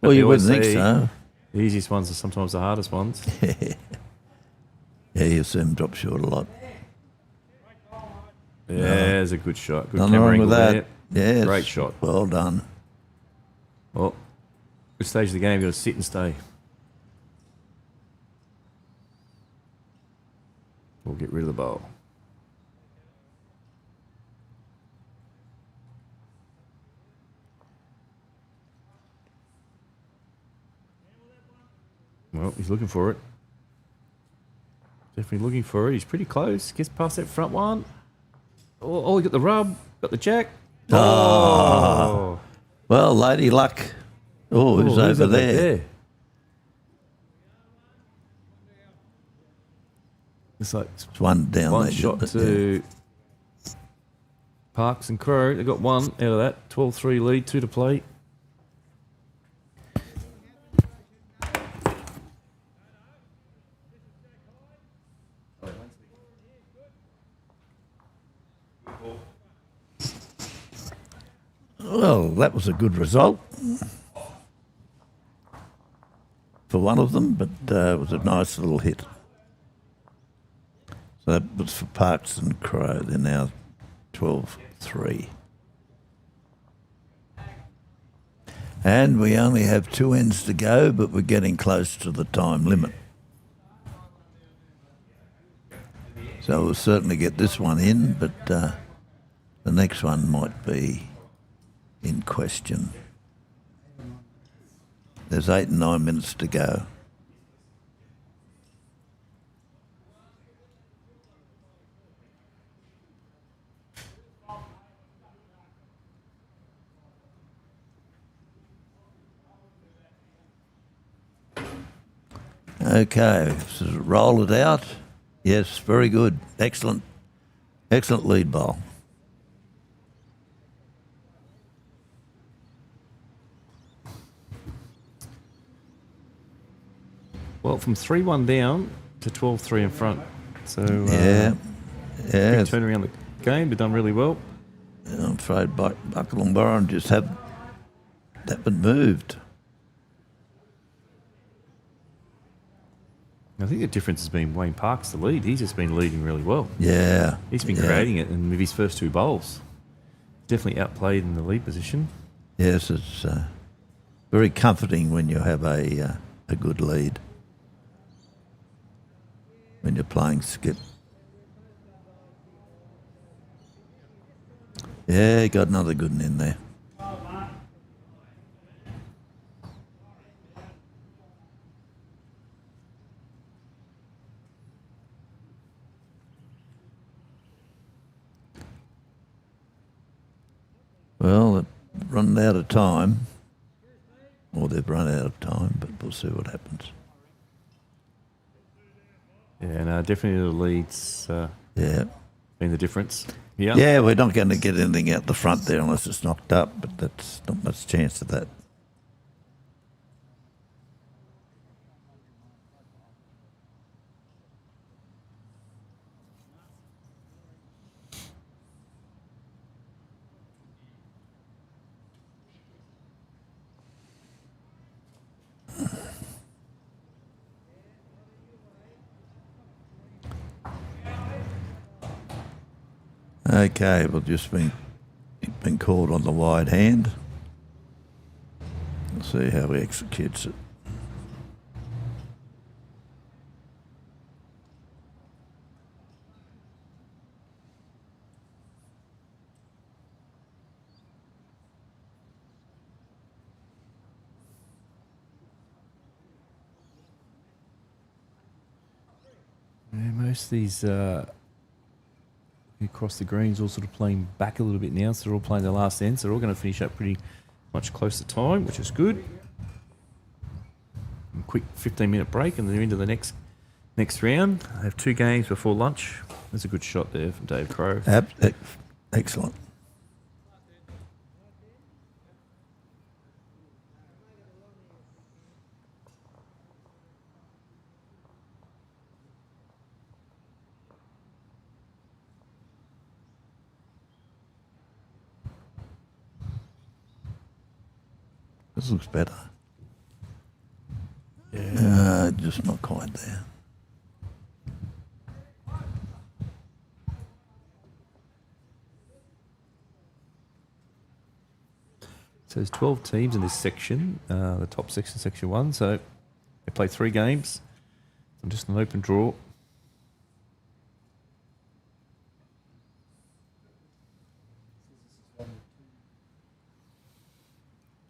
Well,
They
you
always
wouldn't think
say
so.
The easiest ones are sometimes the hardest ones.
Yeah, you see him drop short a lot.
Yeah, there's a good shot. Good
Nothing
camera
wrong with
angle
that.
there.
Yes.
Great shot.
Well done.
Well, good stage of the game. You've got to sit and stay. We'll get rid of the bowl. Well, he's looking for it. Definitely looking for it. He's pretty close. Gets past that front one. Oh, he got the rub. Got the jack. Oh.
Well, Lady Luck. Oh, who's
who's
over
up
there?
It's like
It's one down
one
there.
shot
Yeah.
to Parks and Crow. They got one out of that. 12-3 lead, 2 to play.
Well, that was a good result for one of them, but it was a nice little hit. So that was for Parks and Crow. They're now 12-3. And we only have 2 ends to go, but we're getting close to the time limit. So we'll certainly get this one in, but the next one might be in question. There's 8 and 9 minutes to go. Okay, so roll it out. Yes, very good. Excellent. Excellent lead bowl.
Well, from 3-1 down to 12-3 in front. So
Yeah.
big turn around the game. We've done really well.
I'm afraid Buckle and Warren just haven't moved.
I think the difference has been Wayne Park's the lead. He's just been leading really well.
Yeah.
He's been creating it, and with his first 2 bowls, definitely outplayed in the lead position.
Yes, it's very comforting when you have a good lead. When you're playing skip. Yeah, got another good one in there. Well, they've run out of time. Or they've run out of time, but we'll see what happens.
Yeah, no, definitely the leads
Yeah.
been the difference. Yeah.
Yeah, we're not going to get anything out the front there unless it's knocked up, but that's not much chance of that. Okay, we've just been called on the wide hand. We'll see how he executes it.
Yeah, most of these across the greens all sort of playing back a little bit now, so they're all playing their last end, so they're all going to finish up pretty much close to time, which is good. A quick 15-minute break, and they're into the next round. They have 2 games before lunch. There's a good shot there from Dave Crowe.
Excellent. This looks better. Yeah. Just not quite there.
So there's 12 teams in this section, the top section, section 1. So they play 3 games. I'm just an open draw.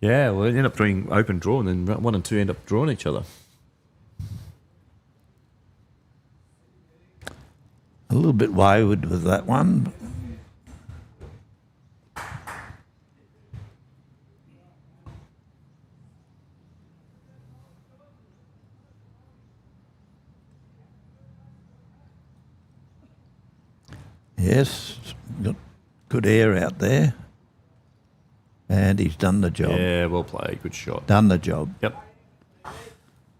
Yeah, well, they end up doing open draw, and then 1 and 2 end up drawing each other.
A little bit wayward with that one. Yes, got good air out there. And he's done the job.
Yeah, well played. Good shot.
Done the job.
Yep.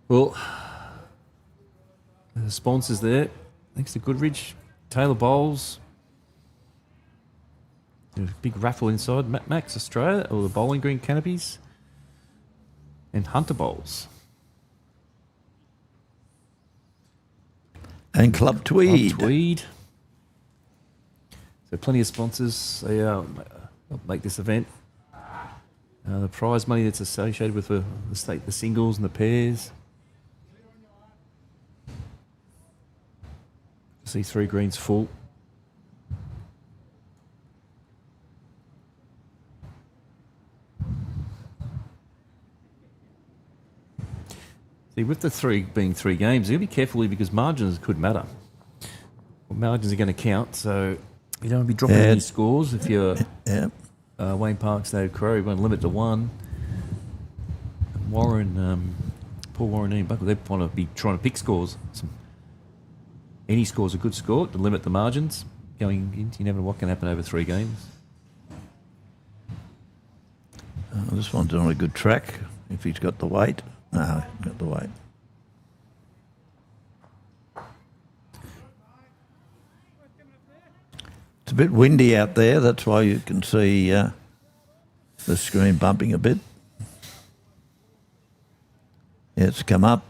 Well, the sponsors there. Thanks to Goodridge. Taylor Bowls. There's a big raffle inside. Max Australia, or the Bowling Green Canopies. And Hunter Bowls.
And Club Tweed.
Club Tweed. So plenty of sponsors. They make this event. The prize money that's associated with the singles and the pairs. see 3 greens full. See, with the 3 being 3 games, you got to be careful because margins could matter. Well, margins are going to count, so you don't want to be dropping any scores. If you're Wayne Parks, Dave Crow, you want to limit to 1. Warren, Paul Warren and Ian Buckle, they want to be trying to pick scores. Any score's a good score to limit the margins. Going into, you never know what can happen over 3 games.
This one's on a good track if he's got the weight. No, got the weight. It's a bit windy out there. That's why you can see the screen bumping a bit. Yeah, it's come up,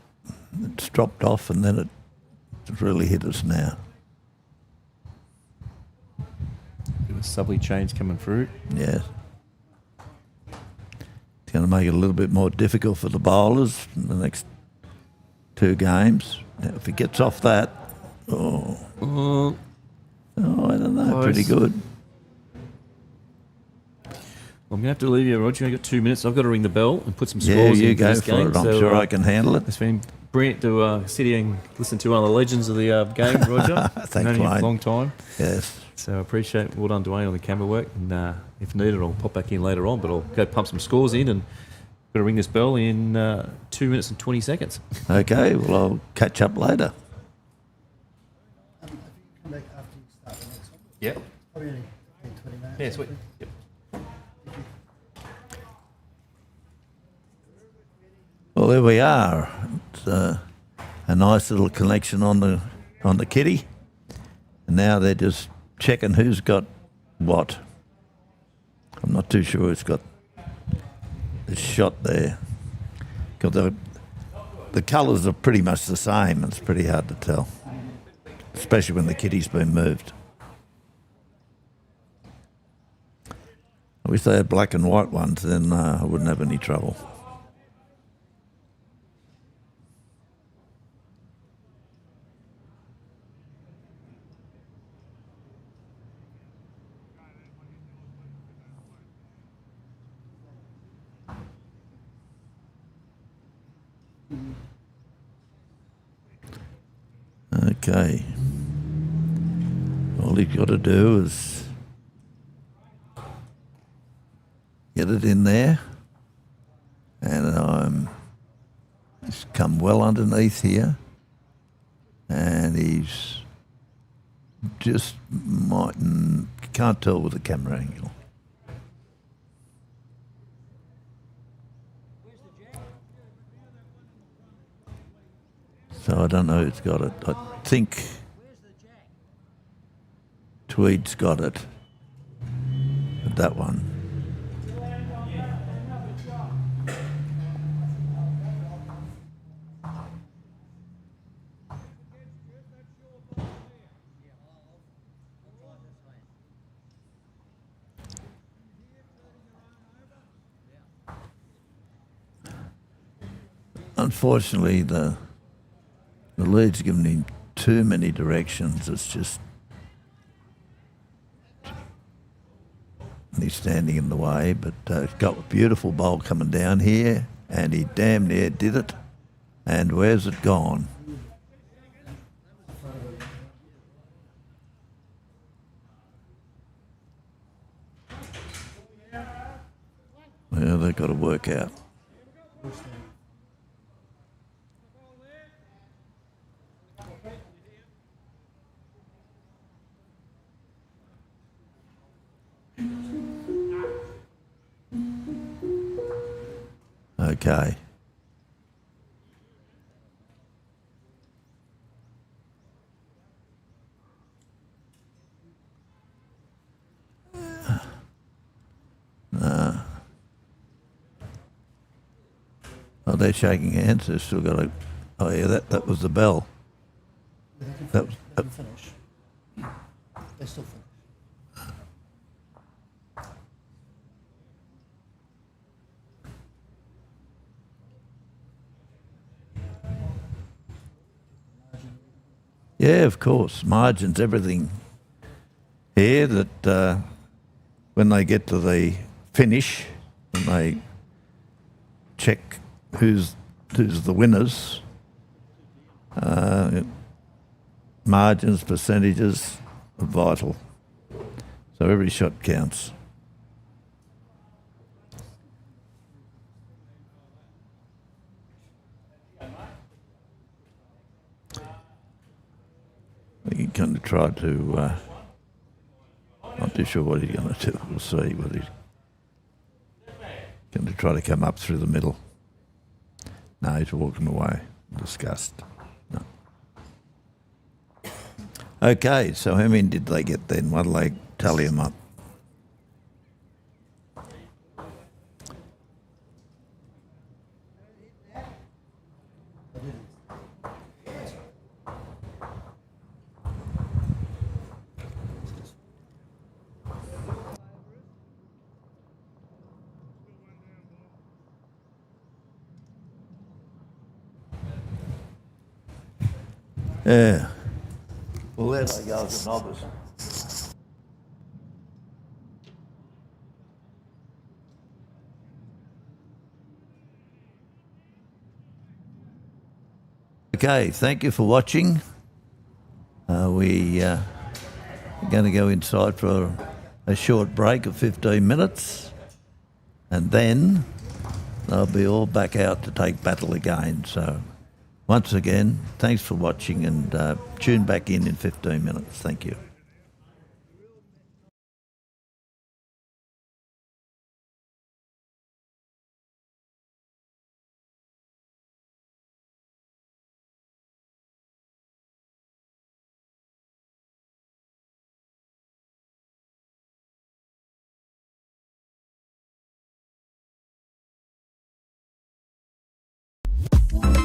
it's dropped off, and then it's really hit us now.
Bit of subtly change coming through.
Yeah. It's going to make it a little bit more difficult for the bowlers in the next 2 games. Now, if he gets off that, I don't know,
Close.
pretty good.
I'm going to have to leave you, Roger. I've got 2 minutes. I've got to ring the bell and put some
Yeah,
scores
you
into
go
this
for
game.
it. I'm sure I can handle it.
It's been brilliant to sit here and listen to one of the legends of the game, Roger.
Thanks,
Known you for a
Wayne.
long time.
Yes.
So I appreciate well done, Dwayne, on the camera work. And if needed, I'll pop back in later on. But I'll go pump some scores in and got to ring this bell in 2 minutes and 20 seconds.
Okay, well, I'll catch up later.
If you come back after you start the next one,
Yep.
probably only 20 minutes.
Yeah, sweet. Yep.
Well, there we are. It's a nice little collection on the kitty. And now they're just checking who's got what. I'm not too sure who's got the shot there. Because the colours are pretty much the same. It's pretty hard to tell, especially when the kitty's been moved. I wish they had black and white ones, then I wouldn't have any trouble. Okay. All you've got to do is get it in there. And he's come well underneath here. And he's just can't tell with the camera angle. So I don't know who's got it. I think Tweed's got it. But that one. Unfortunately, the lead's given him too many directions. It's just he's standing in the way. But he's got a beautiful bowl coming down here, and he damn near did it. And where's it gone? Well, they've got to work out. Okay. Oh, they're shaking hands. They've still got a... Oh, yeah, that was the bell.
They can
That
finish.
was-
They can finish. They still finish.
Yeah, of course. Margins, everything here that when they get to the finish and they check who's the winners, margins, percentages are vital. So every shot counts. He kind of tried to, not too sure what he's going to do. We'll see what he's going to try to come up through the middle. No, he's walking away. Disgust. No. Okay, so how many did they get then? What did they tally them up? Yeah. Well, there they go as a novice. Okay, thank you for watching. We are going to go inside for a short break of 15 minutes, and then they'll be all back out to take battle again. So once again, thanks for watching, and tune back in 15 minutes. Thank you.